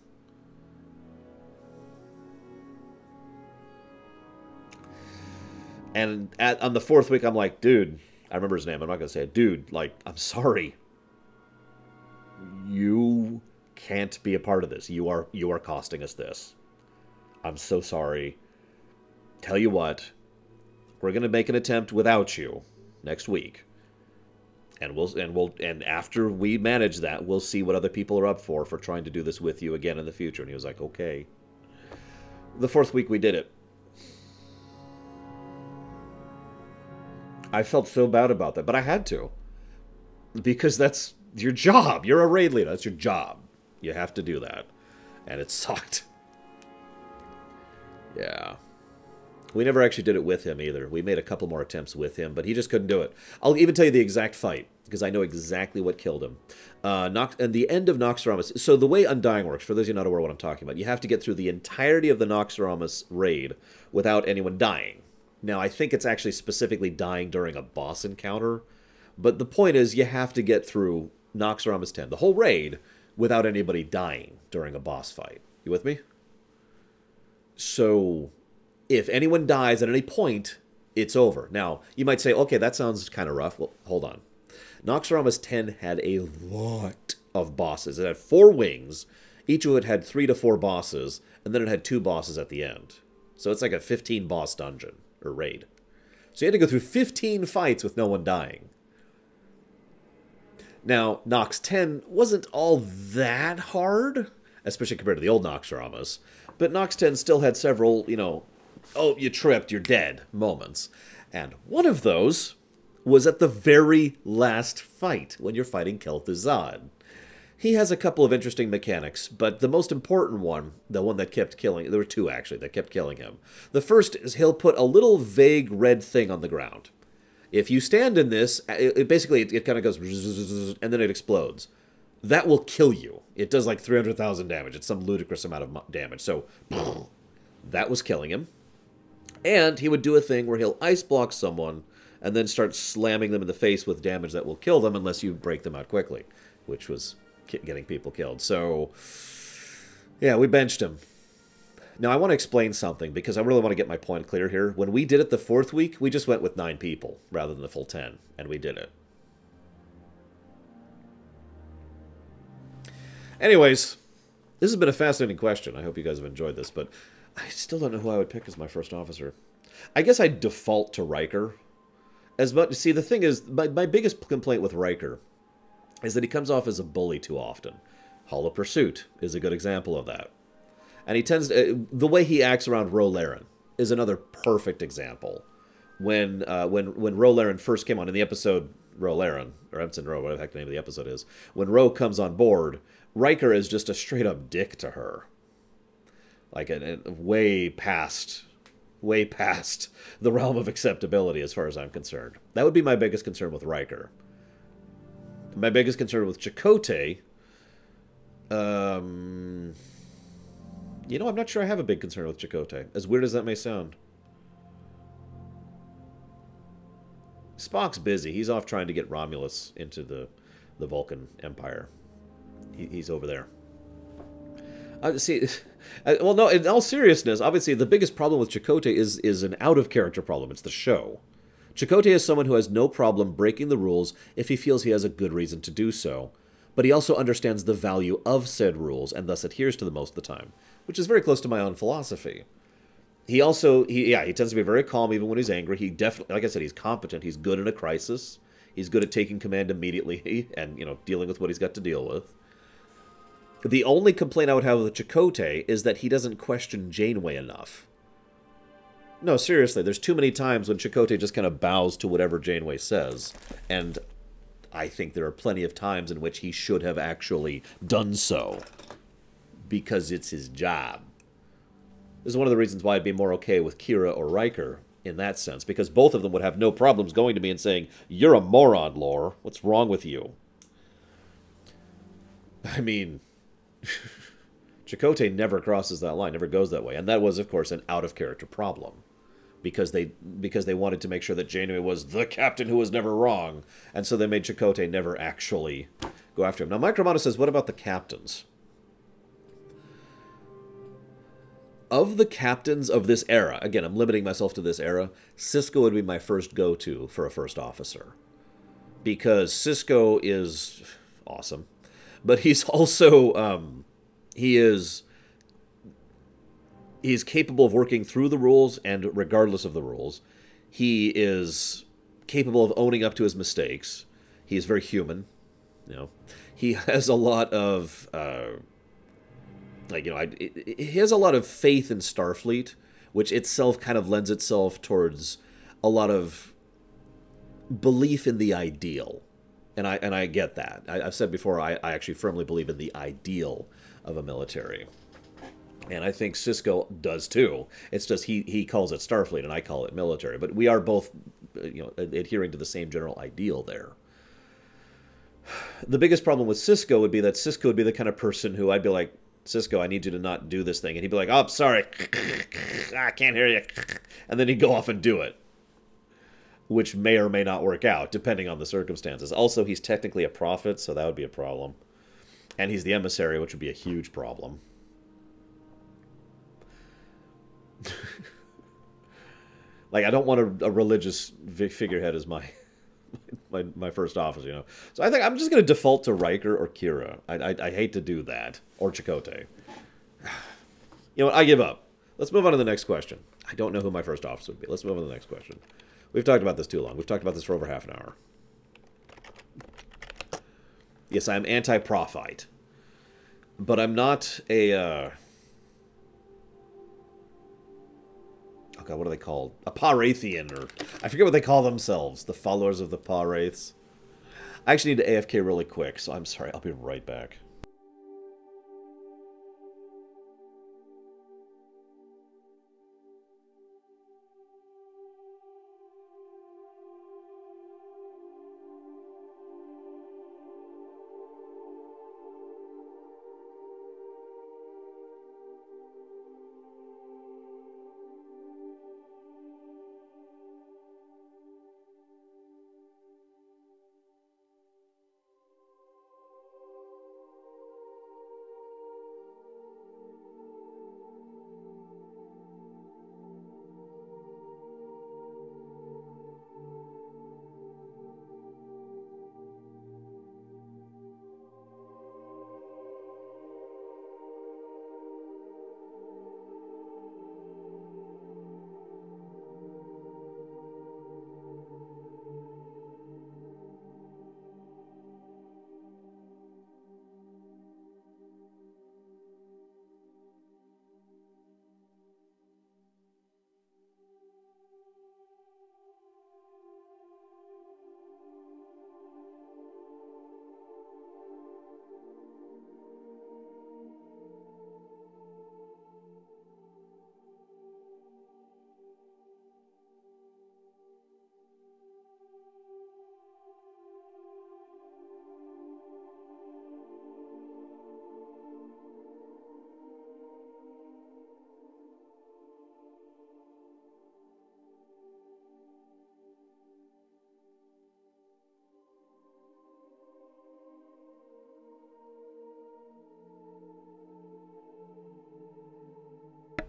And on the 4th week, I'm like, dude, I remember his name, I'm not going to say it. Dude, like, I'm sorry. You can't be a part of this. You are costing us this. I'm so sorry. Tell you what, we're going to make an attempt without you next week. And after we manage that, we'll see what other people are up for trying to do this with you again in the future. And he was like, okay. The 4th week we did it. I felt so bad about that, but I had to. Because that's your job. You're a raid leader. That's your job. You have to do that. And it sucked. Yeah. We never actually did it with him either. We made a couple more attempts with him, but he just couldn't do it. I'll even tell you the exact fight, because I know exactly what killed him. And the end of Noxuramas... So the way Undying works, for those of you not aware of what I'm talking about, you have to get through the entirety of the Noxuramas raid without anyone dying. Now, I think it's actually specifically dying during a boss encounter, but the point is you have to get through Noxuramas 10, the whole raid, without anybody dying during a boss fight. You with me? So, if anyone dies at any point, it's over. Now, you might say, okay, that sounds kind of rough. Well, hold on. Noxuramas 10 had a lot of bosses. It had 4 wings. Each of it had 3 to 4 bosses, and then it had 2 bosses at the end. So it's like a 15-boss dungeon, or raid. So you had to go through 15 fights with no one dying. Now, Nox 10 wasn't all that hard, especially compared to the old Noxuramas. But Nox 10 still had several, oh, you tripped, you're dead moments. And one of those was at the very last fight, when you're fighting Kel'Thuzad. He has a couple of interesting mechanics, but the most important one, the one that kept killing... There were 2, actually, that kept killing him. The first is he'll put a little vague red thing on the ground. If you stand in this, it kind of goes... and then it explodes. That will kill you. It does like 300,000 damage. It's some ludicrous amount of damage. So, that was killing him. And he would do a thing where he'll ice block someone and then start slamming them in the face with damage that will kill them unless you break them out quickly, which was getting people killed. So, yeah, we benched him. Now, I want to explain something because I really want to get my point clear here. When we did it the 4th week, we just went with 9 people rather than the full 10, and we did it. Anyways, this has been a fascinating question. I hope you guys have enjoyed this, but I still don't know who I would pick as my first officer. I guess I'd default to Riker. See, the thing is, my biggest complaint with Riker is that he comes off as a bully too often. Hollow Pursuit is a good example of that. And he tends to, the way he acts around Rolaren is another perfect example. When Rolaren first came on in the episode Rolaren, or Emson Ro, whatever the heck the name of the episode is, when Ro comes on board, Riker is just a straight-up dick to her. Like, way past the realm of acceptability as far as I'm concerned. That would be my biggest concern with Riker. My biggest concern with Chakotay... I'm not sure I have a big concern with Chakotay. As weird as that may sound. Spock's busy. He's off trying to get Romulus into the Vulcan Empire. He's over there. Well, no, in all seriousness, obviously the biggest problem with Chakotay is an out-of-character problem. It's the show. Chakotay is someone who has no problem breaking the rules if he feels he has a good reason to do so, but he also understands the value of said rules and thus adheres to them most of the time, which is very close to my own philosophy. He also, he tends to be very calm even when he's angry. He definitely, like I said, he's competent. He's good in a crisis. He's good at taking command immediately and, dealing with what he's got to deal with. The only complaint I would have with Chakotay is that he doesn't question Janeway enough. No, seriously, there's too many times when Chakotay just kind of bows to whatever Janeway says, and I think there are plenty of times in which he should have actually done so, because it's his job. This is one of the reasons why I'd be more okay with Kira or Riker in that sense, because both of them would have no problems going to me and saying, "You're a moron, Lore. What's wrong with you?" I mean, Chakotay never crosses that line, never goes that way, and that was, of course, an out-of-character problem, because they wanted to make sure that Janeway was the captain who was never wrong, and so they made Chakotay never actually go after him. Now, Mike Romano says, what about the captains? Of the captains of this era, again, I'm limiting myself to this era, Sisko would be my first go-to for a first officer. Because Sisko is awesome. But he's also, he's capable of working through the rules and regardless of the rules. He is capable of owning up to his mistakes. He is very human. He has a lot of... he has a lot of faith in Starfleet, which itself kind of lends itself towards a lot of belief in the ideal. And I get that. I've said before, I actually firmly believe in the ideal of a military. And I think Sisko does too. It's just he calls it Starfleet and I call it military. But we are both adhering to the same general ideal there. The biggest problem with Sisko would be that Sisko would be the kind of person who I'd be like, "Sisko, I need you to not do this thing." And he'd be like, "Oh, sorry. I can't hear you." And then he'd go off and do it, which may or may not work out, depending on the circumstances. Also, he's technically a prophet, so that would be a problem. And he's the emissary, which would be a huge problem. I don't want a religious figurehead as my first officer, So I think I'm just going to default to Riker or Kira. I hate to do that. Or Chakotay. You know what? I give up. Let's move on to the next question. I don't know who my first officer would be. Let's move on to the next question. We've talked about this too long. We've talked about this for over half an hour. Yes, I'm anti-prophyte. But I'm not a... oh god, what are they called? A Parathian, or... I forget what they call themselves. The followers of the Paraths. I actually need to AFK really quick, so I'm sorry. I'll be right back.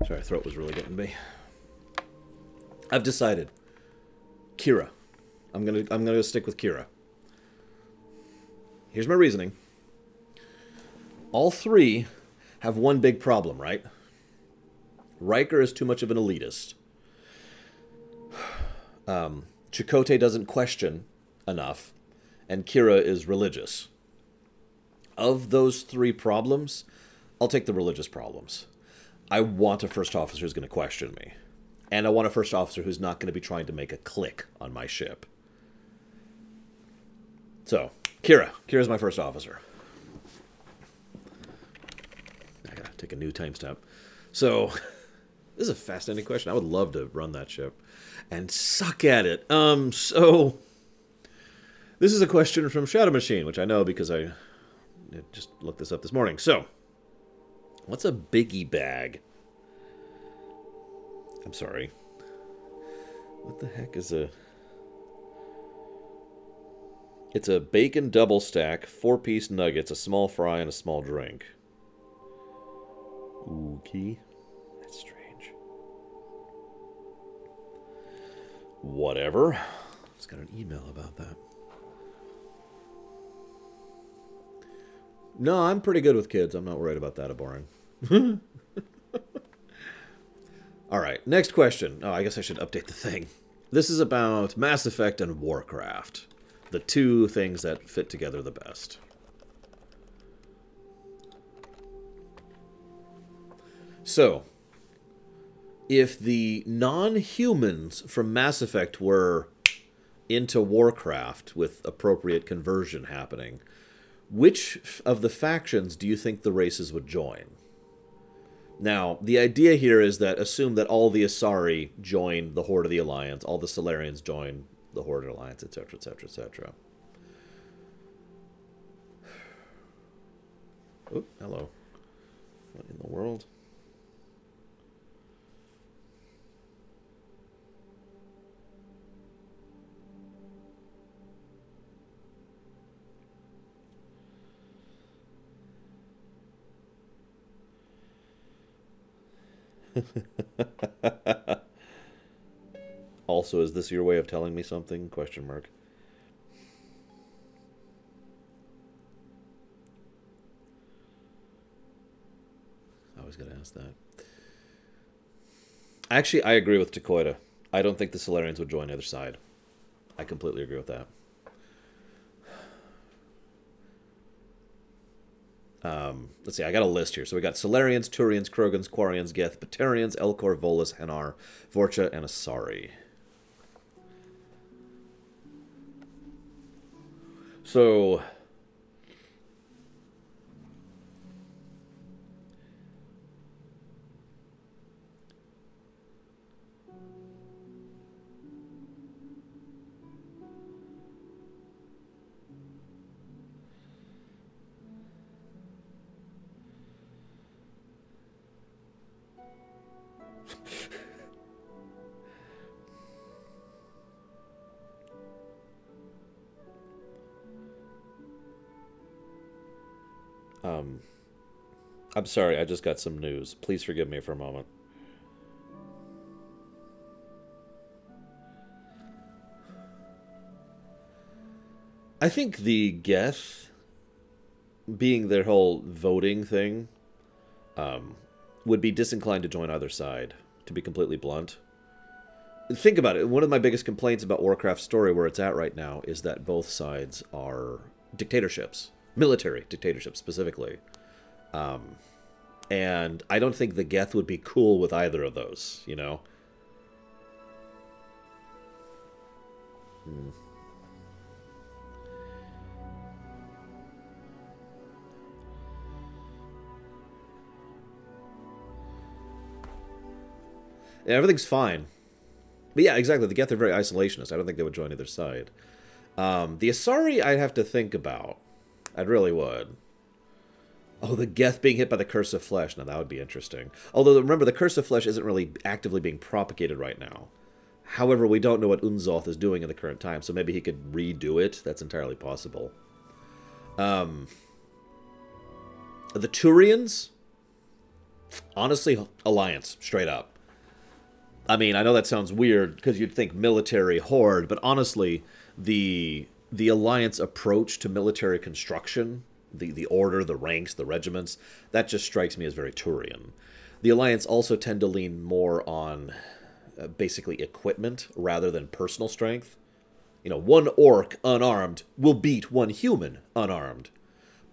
Sorry, throat was really getting me. I've decided. Kira. I'm gonna stick with Kira. Here's my reasoning. All three have one big problem, right? Riker is too much of an elitist. Chakotay doesn't question enough, and Kira is religious. Of those three problems, I'll take the religious problems. I want a first officer who's going to question me. And I want a first officer who's not going to be trying to make a click on my ship. So, Kira. Kira's my first officer. I gotta take a new timestamp. So, this is a fascinating question. I would love to run that ship. And suck at it. So, this is a question from Shadow Machine, which I know because I just looked this up this morning. So, what's a biggie bag? I'm sorry. What the heck is a... It's a bacon double stack, 4-piece nuggets, a small fry, and a small drink. Okay. That's strange. Whatever. Just got an email about that. No, I'm pretty good with kids. I'm not worried about that boring. Alright, next question. Oh, I guess I should update the thing. This is about Mass Effect and Warcraft. The two things that fit together the best. So, if the non-humans from Mass Effect were into Warcraft with appropriate conversion happening, which of the factions do you think the races would join? Now, the idea here is that assume that all the Asari join the Horde of the Alliance, all the Solarians join the Horde of the Alliance, etc., etc., etc. Oh, hello. What in the world? Also, is this your way of telling me something? Question mark. I always gotta ask that. Actually, I agree with Takoida. I don't think the Solarians would join either side. I completely agree with that. Let's see, I got a list here. So we got Solarians, Turians, Krogans, Quarians, Geth, Batarians, Elcor, Volus, Hanar, Vorcha, and Asari. So... I'm sorry, I just got some news. Please forgive me for a moment. I think the Geth, being their whole voting thing, would be disinclined to join either side, to be completely blunt. Think about it. One of my biggest complaints about Warcraft's story, where it's at right now, is that both sides are dictatorships. Military dictatorships, specifically. And I don't think the Geth would be cool with either of those, you know? Yeah, everything's fine. But yeah, exactly. The Geth are very isolationist. I don't think they would join either side. The Asari, I'd have to think about. I really would. Oh, the Geth being hit by the Curse of Flesh. Now, that would be interesting. Although, remember, the Curse of Flesh isn't really actively being propagated right now. However, we don't know what Unzoth is doing in the current time, so maybe he could redo it. That's entirely possible. The Turians? Honestly, Alliance, straight up. I mean, I know that sounds weird because you'd think military horde, but honestly, the Alliance approach to military construction, the order, the ranks, the regiments, that just strikes me as very Turian. The Alliance also tend to lean more on basically equipment rather than personal strength. You know, one orc unarmed will beat one human unarmed,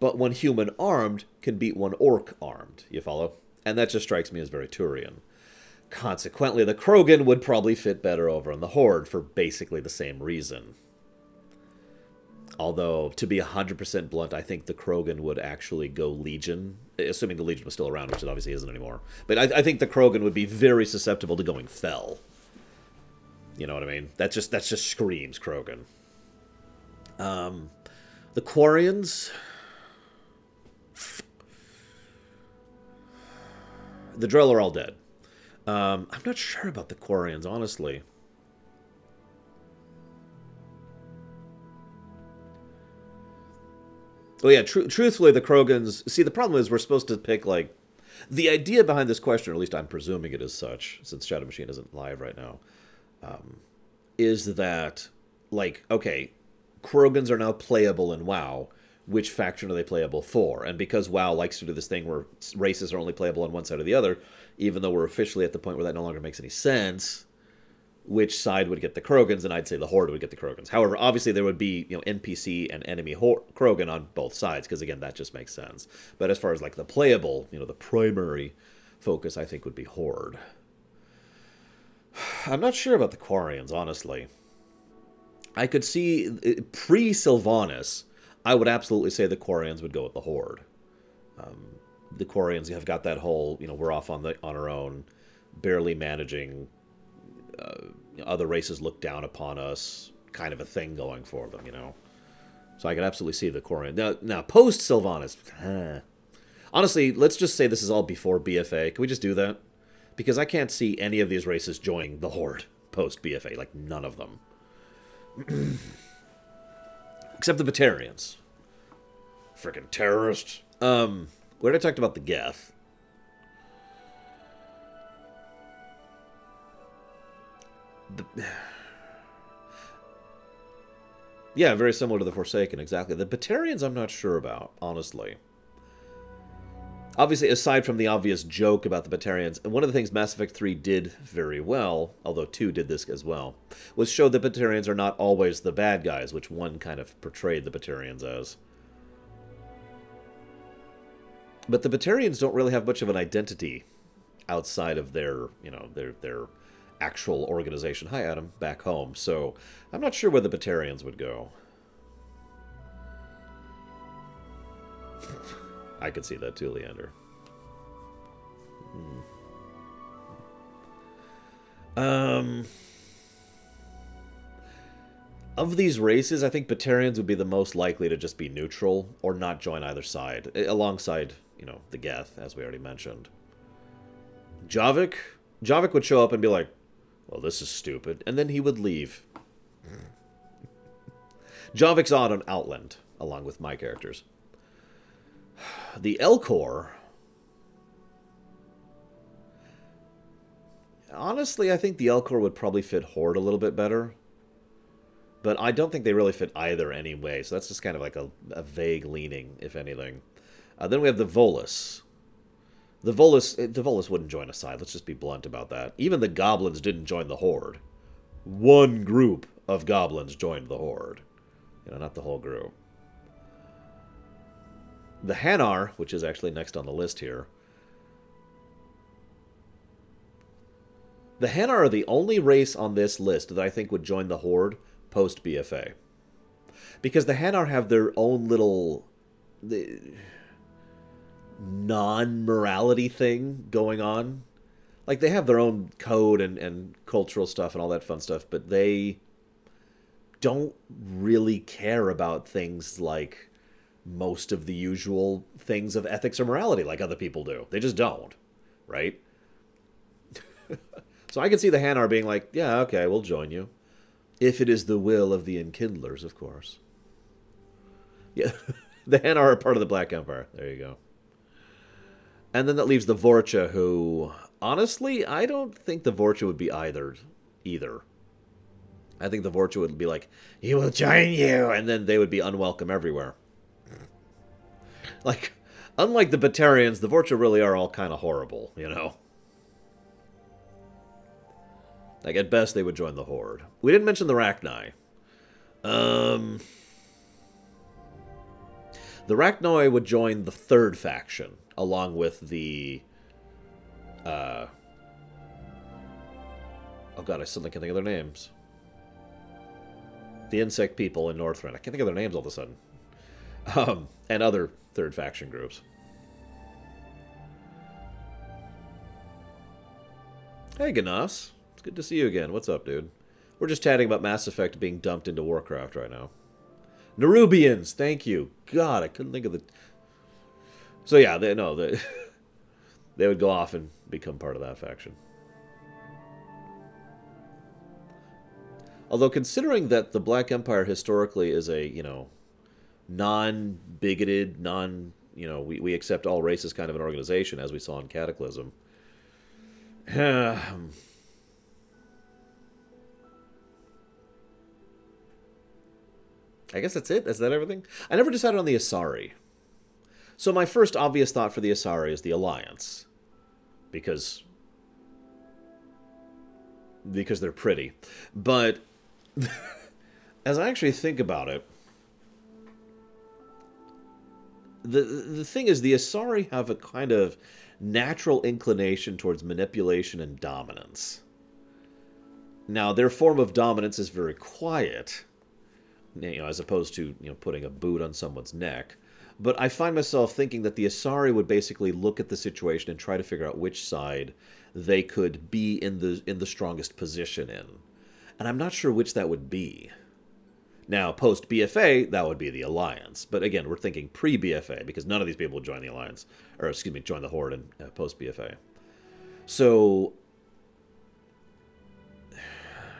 but one human armed can beat one orc armed. You follow? And that just strikes me as very Turian. Consequently, the Krogan would probably fit better over on the Horde for basically the same reason. Although, to be 100% blunt, I think the Krogan would actually go Legion, assuming the Legion was still around, which it obviously isn't anymore. But I think the Krogan would be very susceptible to going Fel. You know what I mean? That just screams Krogan. The Quarians... The Drell are all dead. I'm not sure about the Quarians, honestly. Well, yeah, truthfully, the Krogans... See, the problem is we're supposed to pick, like... The idea behind this question, or at least I'm presuming it is such, since Shadow Machine isn't live right now, is that, like, okay, Krogans are now playable in WoW. Which faction are they playable for? And because WoW likes to do this thing where races are only playable on one side or the other, even though we're officially at the point where that no longer makes any sense, which side would get the Krogans? And I'd say the Horde would get the Krogans. However, obviously there would be, you know, NPC and enemy Krogan on both sides, because again, that just makes sense. But as far as like the playable, you know, the primary focus, I think would be Horde. I'm not sure about the Quarians, honestly. I could see pre-Sylvanas, I would absolutely say the Quarians would go with the Horde. The Quarians have got that whole, you know, we're off on our own, barely managing, other races look down upon us, kind of a thing going for them, you know. So I could absolutely see the Quarian. Now post-Sylvanas, honestly, let's just say this is all before BFA. Can we just do that? Because I can't see any of these races joining the Horde post-BFA, like none of them. Except the Batarians. Frickin' terrorists. We already talked about the Geth. Yeah, very similar to the Forsaken, exactly. The Batarians I'm not sure about, honestly. Obviously, aside from the obvious joke about the Batarians, and one of the things Mass Effect 3 did very well, although 2 did this as well, was show the Batarians are not always the bad guys, which 1 kind of portrayed the Batarians as. But the Batarians don't really have much of an identity outside of their, you know, their actual organization. Hi, Adam, back home. So I'm not sure where the Batarians would go. I could see that too, Leander. Of these races, I think Batarians would be the most likely to just be neutral or not join either side, alongside, you know, the Geth, as we already mentioned. Javik would show up and be like, well, this is stupid, and then he would leave. Javik's odd on Outland, along with my characters. The Elcor... Honestly, I think the Elcor would probably fit Horde a little bit better. But I don't think they really fit either anyway, so that's just kind of like a vague leaning, if anything. Then we have the Volus. The Volus wouldn't join a side, let's just be blunt about that. Even the Goblins didn't join the Horde. One group of Goblins joined the Horde. You know, not the whole group. The Hanar, which is actually next on the list here. The Hanar are the only race on this list that I think would join the Horde post-BFA. Because the Hanar have their own little non-morality thing going on. Like, they have their own code and cultural stuff and all that fun stuff, but they don't really care about things like most of the usual things of ethics or morality like other people do. They just don't, right? So I can see the Hanar being like, yeah, okay, we'll join you. If it is the will of the Enkindlers, of course. Yeah, the Hanar are part of the Black Empire. There you go. And then that leaves the Vorcha, who Honestly, I don't think the Vorcha would be either. I think the Vorcha would be like, "He will join you," and then they would be unwelcome everywhere. Like, unlike the Batarians, the Vorcha really are all kind of horrible, you know? Like, at best, they would join the Horde. We didn't mention the Rachni. The Rachni would join the third faction, along with the... oh god, I suddenly can't think of their names. The insect people in Northrend. I can't think of their names all of a sudden. And other third faction groups. Hey, Ganas. It's good to see you again. What's up, dude? We're just chatting about Mass Effect being dumped into Warcraft right now. Nerubians! Thank you. God, I couldn't think of the... So yeah, they would go off and become part of that faction. Although, considering that the Black Empire historically is a, you know, non-bigoted, we accept all races kind of an organization, as we saw in Cataclysm. I guess that's it? Is that everything? I never decided on the Asari. So my first obvious thought for the Asari is the Alliance. Because they're pretty. But as I actually think about it, the thing is, the Asari have a kind of natural inclination towards manipulation and dominance. Now, their form of dominance is very quiet, you know, as opposed to, you know, putting a boot on someone's neck. But I find myself thinking that the Asari would basically look at the situation and try to figure out which side they could be in the strongest position in. And I'm not sure which that would be. Now, post-BFA, that would be the Alliance. But again, we're thinking pre-BFA, because none of these people would join the Alliance. Or, excuse me, join the Horde in post-BFA. So...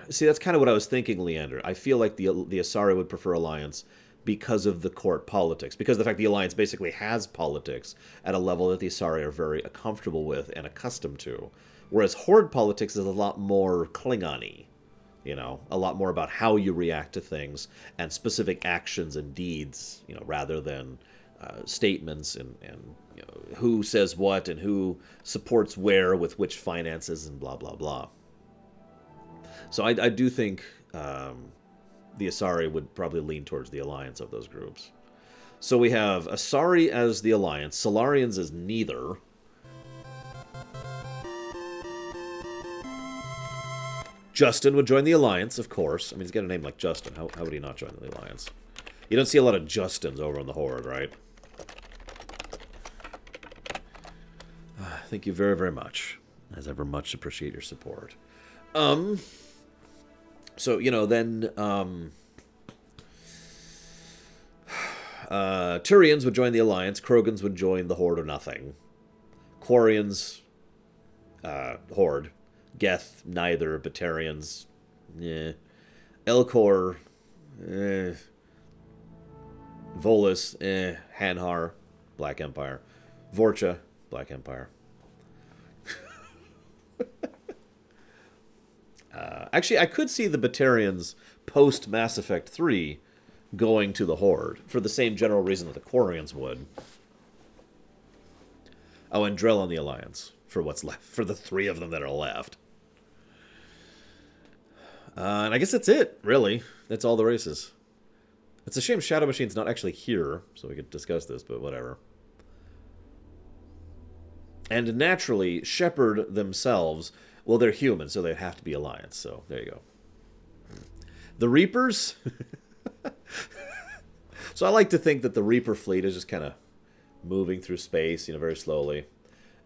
See, that's kind of what I was thinking, Leander. I feel like the Asari would prefer Alliance because of the court politics. Because of the fact the Alliance basically has politics at a level that the Asari are very comfortable with and accustomed to. Whereas Horde politics is a lot more Klingon-y. You know, a lot more about how you react to things and specific actions and deeds, you know, rather than statements and you know, who says what and who supports where with which finances and blah, blah, blah. So I do think the Asari would probably lean towards the Alliance of those groups. So we have Asari as the Alliance, Solarians as neither. Justin would join the Alliance, of course. I mean, he's got a name like Justin. How would he not join the Alliance? You don't see a lot of Justins over on the Horde, right? Thank you very, very much. As ever, much appreciate your support. So, you know, then, Turians would join the Alliance, Krogans would join the Horde or nothing. Quarians, Horde. Geth, neither. Batarians, Elcor, Volus, Hanhar, Black Empire. Vorcha, Black Empire. Actually, I could see the Batarians post-Mass Effect 3 going to the Horde, for the same general reason that the Quarians would. Oh, and Drell on the Alliance, for what's left, for the 3 of them that are left. And I guess that's it, really. That's all the races. It's a shame Shadow Machine's not actually here, so we could discuss this, but whatever. And naturally, Shepard themselves, well, they're human, so they'd have to be Alliance, so there you go. The Reapers? So I like to think that the Reaper fleet is just kind of moving through space, you know, very slowly.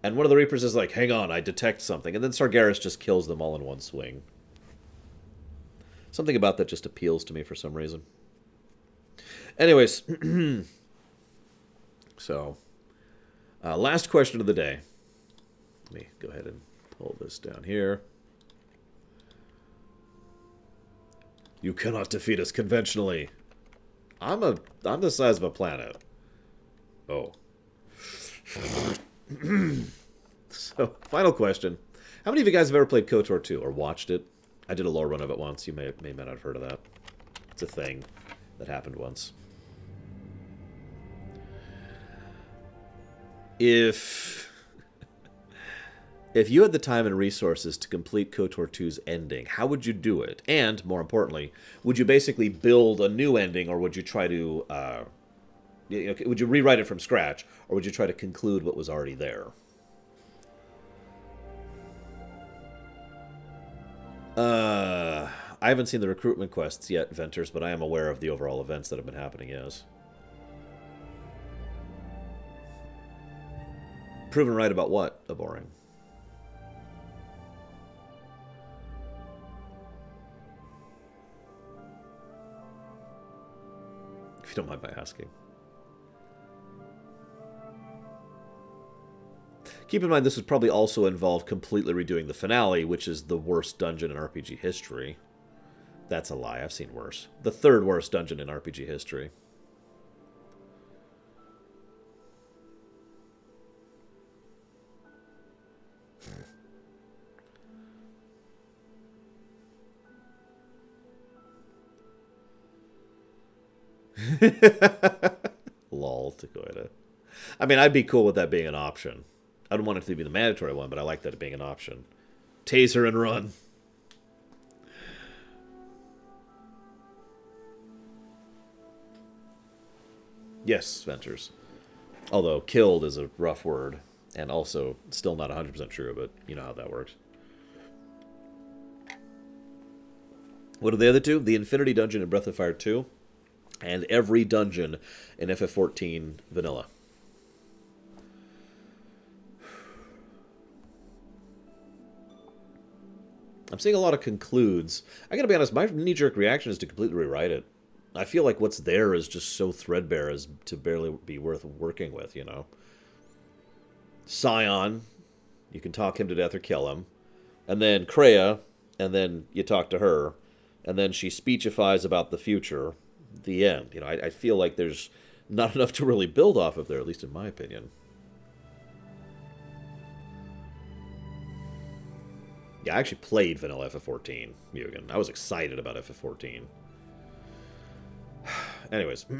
And one of the Reapers is like, hang on, I detect something. And then Sargeras just kills them all in one swing. Something about that just appeals to me for some reason. Anyways. So, last question of the day. Let me go ahead and pull this down here. You cannot defeat us conventionally. I'm the size of a planet. Oh. So, final question. How many of you guys have ever played KOTOR 2 or watched it? I did a lore run of it once. You may not have heard of that. It's a thing that happened once. If you had the time and resources to complete KOTOR 2's ending, how would you do it? And, more importantly, would you basically build a new ending, or would you try to... would you rewrite it from scratch, or would you try to conclude what was already there? I haven't seen the recruitment quests yet, Venters, but I am aware of the overall events that have been happening, yes. Proven right about what, Abhorring? If you don't mind my asking. Keep in mind, this would probably also involve completely redoing the finale, which is the worst dungeon in RPG history. That's a lie. I've seen worse. The third worst dungeon in RPG history. Lol, Takoida. I mean, I'd be cool with that being an option. I don't want it to be the mandatory one, but I like that being an option. Taser and run. Yes, Ventures. Although killed is a rough word, and also still not 100% true, but you know how that works. What are the other two? The Infinity Dungeon in Breath of Fire 2, and every dungeon in FF14 Vanilla. I'm seeing a lot of concludes. I gotta be honest, my knee-jerk reaction is to completely rewrite it. I feel like what's there is just so threadbare as to barely be worth working with, you know? Scion, you can talk him to death or kill him. And then Kreia, and then you talk to her. And then she speechifies about the future. The end. You know, I feel like there's not enough to really build off of there, at least in my opinion. Yeah, I actually played Vanilla FF14, Mugen. I was excited about FF14. Anyways. I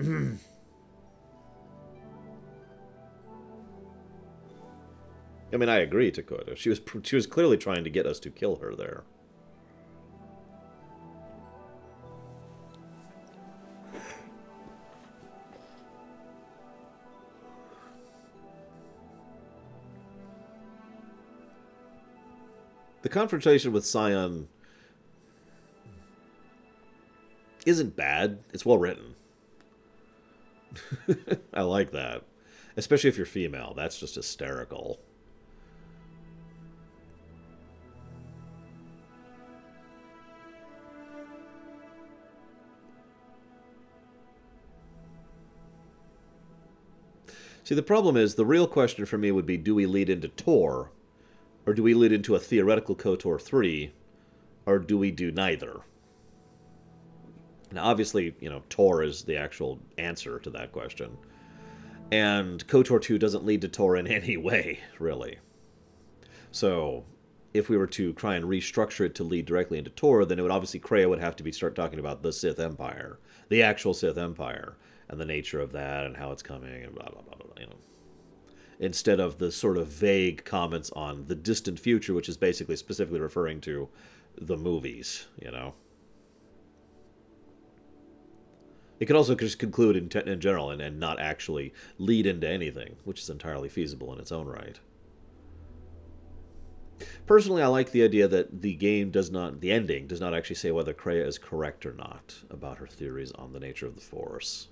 mean, I agree, Takoda. She was clearly trying to get us to kill her there. The confrontation with Scion isn't bad. It's well written. I like that. Especially if you're female. That's just hysterical. See, the problem is, the real question for me would be, do we lead into Tor? Or do we lead into a theoretical KOTOR 3? Or do we do neither? Now, obviously, you know, Tor is the actual answer to that question. And KOTOR 2 doesn't lead to Tor in any way, really. So, if we were to try and restructure it to lead directly into Tor, then it would obviously, Kreia would have to start talking about the Sith Empire. The actual Sith Empire. And the nature of that, and how it's coming, and blah, blah, blah, blah, you know. Instead of the sort of vague comments on the distant future, which is basically specifically referring to the movies, you know. It could also just conclude in general and not actually lead into anything, which is entirely feasible in its own right. Personally, I like the idea that the ending does not actually say whether Kreia is correct or not about her theories on the nature of the Force.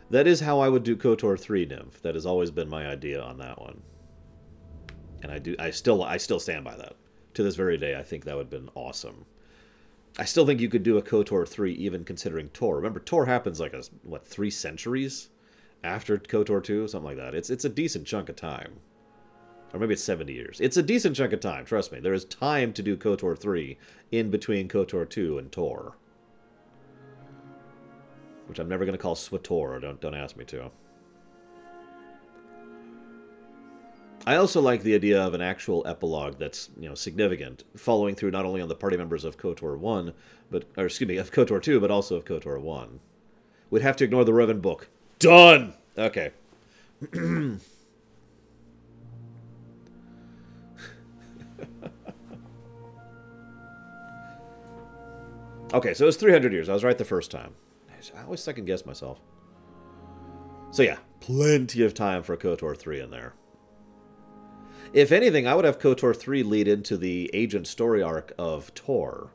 That is how I would do KOTOR 3, Nymph. That has always been my idea on that one. And I still stand by that. To this very day, I think that would have been awesome. I still think you could do a KOTOR 3 even considering Tor. Remember, Tor happens like, 3 centuries after KOTOR 2? Something like that. It's a decent chunk of time. Or maybe it's 70 years. It's a decent chunk of time, trust me. There is time to do KOTOR 3 in between KOTOR 2 and Tor. Which I'm never going to call SWTOR. Don't ask me to. I also like the idea of an actual epilogue that's, significant, following through not only on the party members of KOTOR 1, or excuse me, of KOTOR 2, but also of KOTOR 1. We'd have to ignore the Revan book. Done! Okay. Okay, so it was 300 years. I was right the first time. I always second-guess myself. So yeah, plenty of time for KOTOR 3 in there. If anything, I would have KOTOR 3 lead into the agent story arc of Tor.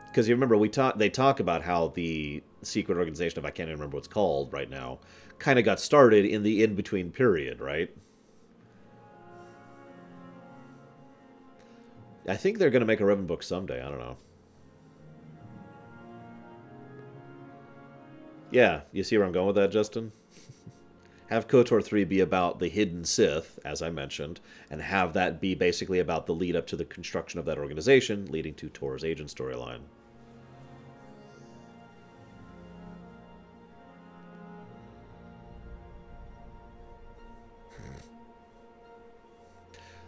Because you remember, they talk about how the secret organization, if I can't even remember what it's called right now, kind of got started in the in-between period, right? I think they're going to make a Revan book someday. I don't know. Yeah, you see where I'm going with that, Justin? Have KOTOR 3 be about the hidden Sith, as I mentioned, and have that be basically about the lead up to the construction of that organization, leading to Tor's agent storyline.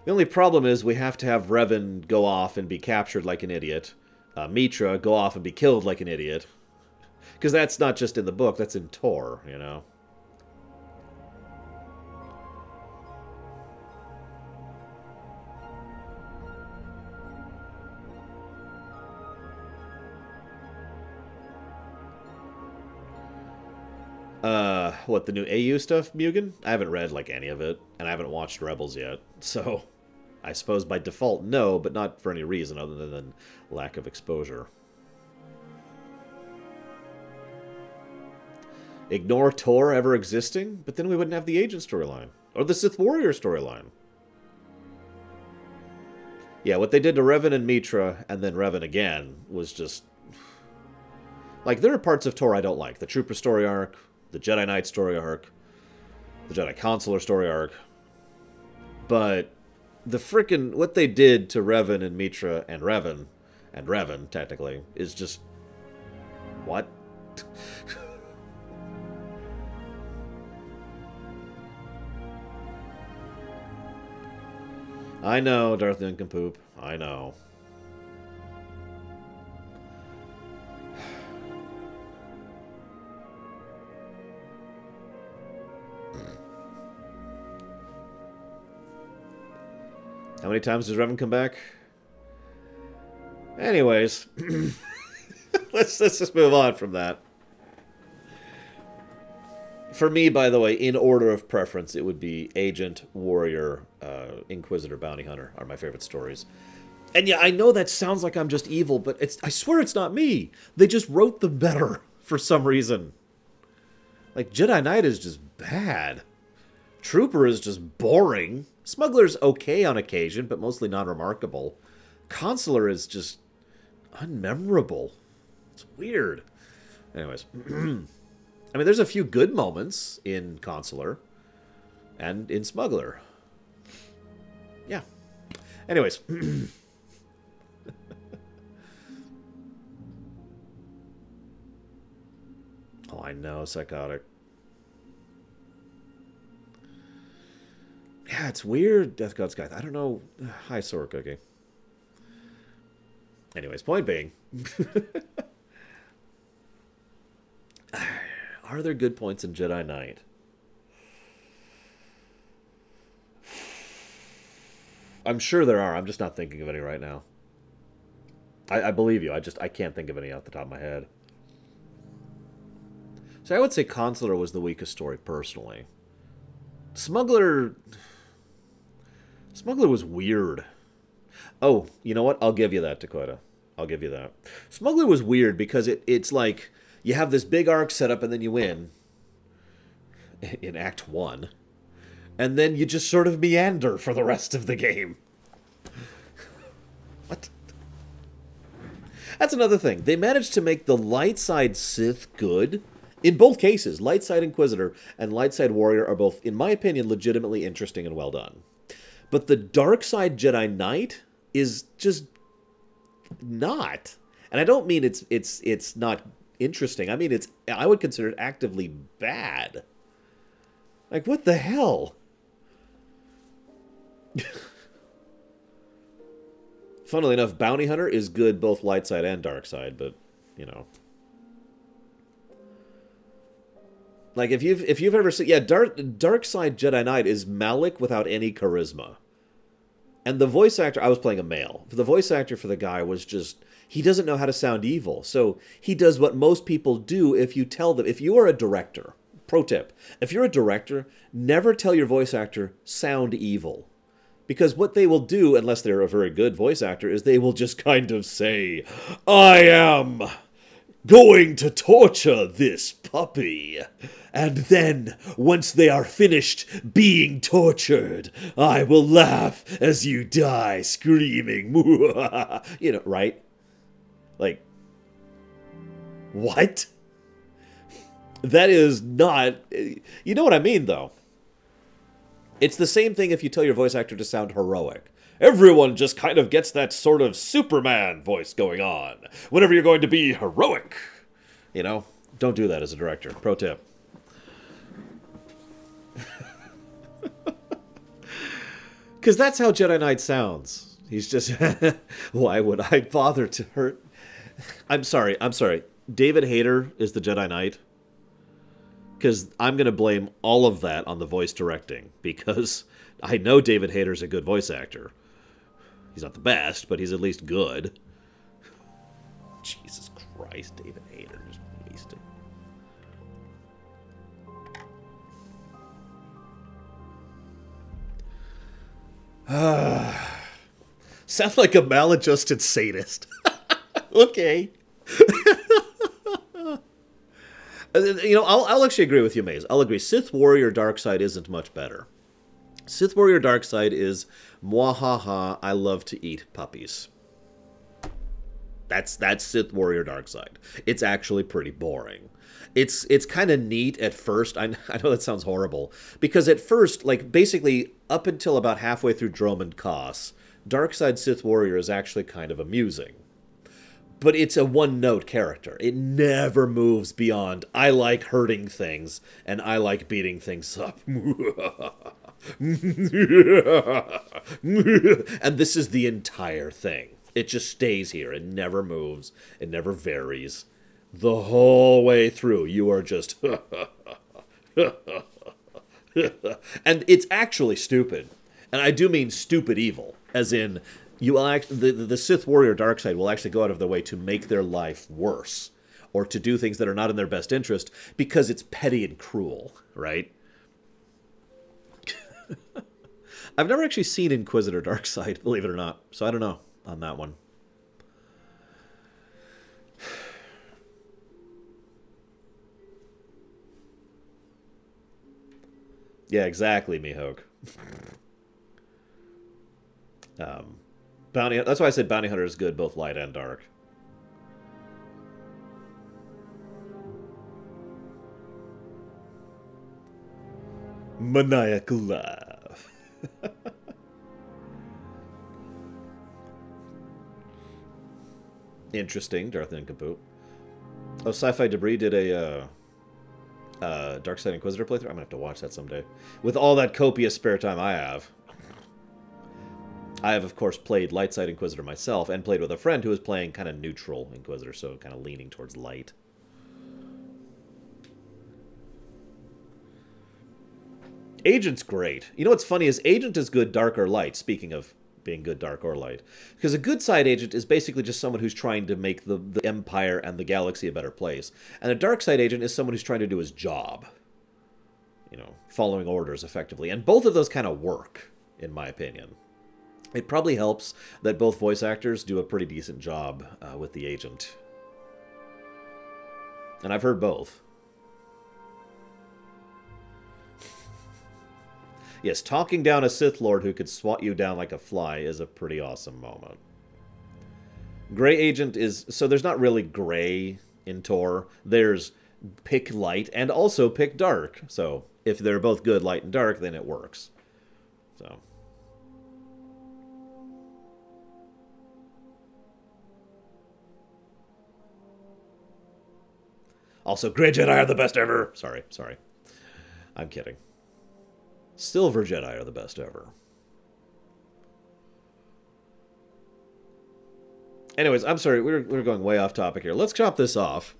The only problem is we have to have Revan go off and be captured like an idiot, Mitra go off and be killed like an idiot, because that's not just in the book, that's in Tor, you know? What, the new AU stuff, Mugen? I haven't read, like, any of it, and I haven't watched Rebels yet, so I suppose by default, no, but not for any reason other than lack of exposure. Ignore Tor ever existing? But then we wouldn't have the agent storyline. Or the Sith Warrior storyline. Yeah, what they did to Revan and Mitra, and then Revan again, was just... Like, there are parts of Tor I don't like. The Trooper story arc, the Jedi Knight story arc, the Jedi Consular story arc. But the frickin' what they did to Revan and Mitra and Revan, technically, is just... What? I know, Darth Nincompoop. I know. How many times does Revan come back? Anyways, let's just move on from that. For me, by the way, in order of preference, it would be Agent, Warrior, Inquisitor, Bounty Hunter are my favorite stories. And yeah, I know that sounds like I'm just evil, but I swear it's not me. They just wrote them better for some reason. Like, Jedi Knight is just bad. Trooper is just boring. Smuggler's okay on occasion, but mostly non-remarkable. Consular is just unmemorable. It's weird. Anyways. I mean, there's a few good moments in Consular and in Smuggler. Yeah. Anyways. Oh, I know, psychotic. Yeah, it's weird, Death God Sky. I don't know. Hi, Sora Cookie. Anyways, point being. Are there good points in Jedi Knight? I'm sure there are. I'm just not thinking of any right now. I believe you. I can't think of any off the top of my head. So I would say Consular was the weakest story, personally. Smuggler was weird. Oh, you know what? I'll give you that, Dakota. I'll give you that. Smuggler was weird because it's like... You have this big arc set up and then you win in Act 1. And then you just sort of meander for the rest of the game. What? That's another thing. They managed to make the light side Sith good. In both cases, light side Inquisitor and light side Warrior are both, in my opinion, legitimately interesting and well done. But the dark side Jedi Knight is just not. And I don't mean it's not interesting. I mean, I would consider it actively bad. Like, what the hell? Funnily enough, Bounty Hunter is good both light side and dark side, but, you know. Like, if you've ever seen... Yeah, dark side Jedi Knight is Malik without any charisma. And the voice actor... I was playing a male. The voice actor for the guy was just... He doesn't know how to sound evil. So he does what most people do if you tell them... If you are a director... Pro tip. If you're a director, never tell your voice actor, sound evil. Because what they will do, unless they're a very good voice actor, is they will just kind of say, I am going to torture this puppy. And then, once they are finished being tortured, I will laugh as you die screaming. You know, right? Like, what? That is not... You know what I mean, though. It's the same thing if you tell your voice actor to sound heroic. Everyone just kind of gets that sort of Superman voice going on whenever you're going to be heroic. You know? Don't do that as a director. Pro tip. Because that's how Jedi Knight sounds. He's just... Why would I bother to hurt... I'm sorry. David Hayter is the Jedi Knight. Because I'm going to blame all of that on the voice directing. Because I know David Hayter's a good voice actor. He's not the best, but he's at least good. Jesus Christ, David Hayter just wasted. Sound like a maladjusted sadist. Okay. You know, I'll actually agree with you, Maze. I'll agree. Sith Warrior Darkside isn't much better. Sith Warrior Darkside is, mwahaha, I love to eat puppies. That's Sith Warrior Darkside. It's actually pretty boring. It's kind of neat at first. I know that sounds horrible. Because at first, like, basically, up until about halfway through Dromund Kaas, Darkside Sith Warrior is actually kind of amusing. But it's a one-note character. It never moves beyond, I like hurting things, and I like beating things up. And this is the entire thing. It just stays here. It never moves. It never varies. The whole way through, you are just... And it's actually stupid. And I do mean stupid evil, as in... You will the Sith Warrior Darkside will actually go out of their way to make their life worse, or to do things that are not in their best interest, because it's petty and cruel, right? I've never actually seen Inquisitor Darkside, believe it or not, so I don't know on that one. Yeah, exactly, Mihawk. That's why I said Bounty Hunter is good, both light and dark. Maniacal laugh. Interesting, Darth Nincompoop. Oh, Sci-Fi Debris did a Darkside Inquisitor playthrough. I'm gonna have to watch that someday. With all that copious spare time I have. I have, of course, played Light Side Inquisitor myself, and played with a friend who was playing kind of neutral Inquisitor, so kind of leaning towards light. Agent's great. You know what's funny is Agent is good dark or light, speaking of being good dark or light. Because a good side agent is basically just someone who's trying to make the Empire and the galaxy a better place. And a dark side agent is someone who's trying to do his job. You know, following orders effectively. And both of those kind of work, in my opinion. It probably helps that both voice actors do a pretty decent job with the agent. And I've heard both. Yes, talking down a Sith Lord who could swat you down like a fly is a pretty awesome moment. Gray Agent is... So there's not really gray in Tor. There's pick light and also pick dark. So if they're both good, light and dark, then it works. So... Also, Grey Jedi are the best ever. Sorry. I'm kidding. Silver Jedi are the best ever. Anyways, I'm sorry, we're going way off topic here. Let's chop this off.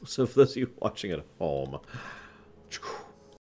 So for those of you watching at home,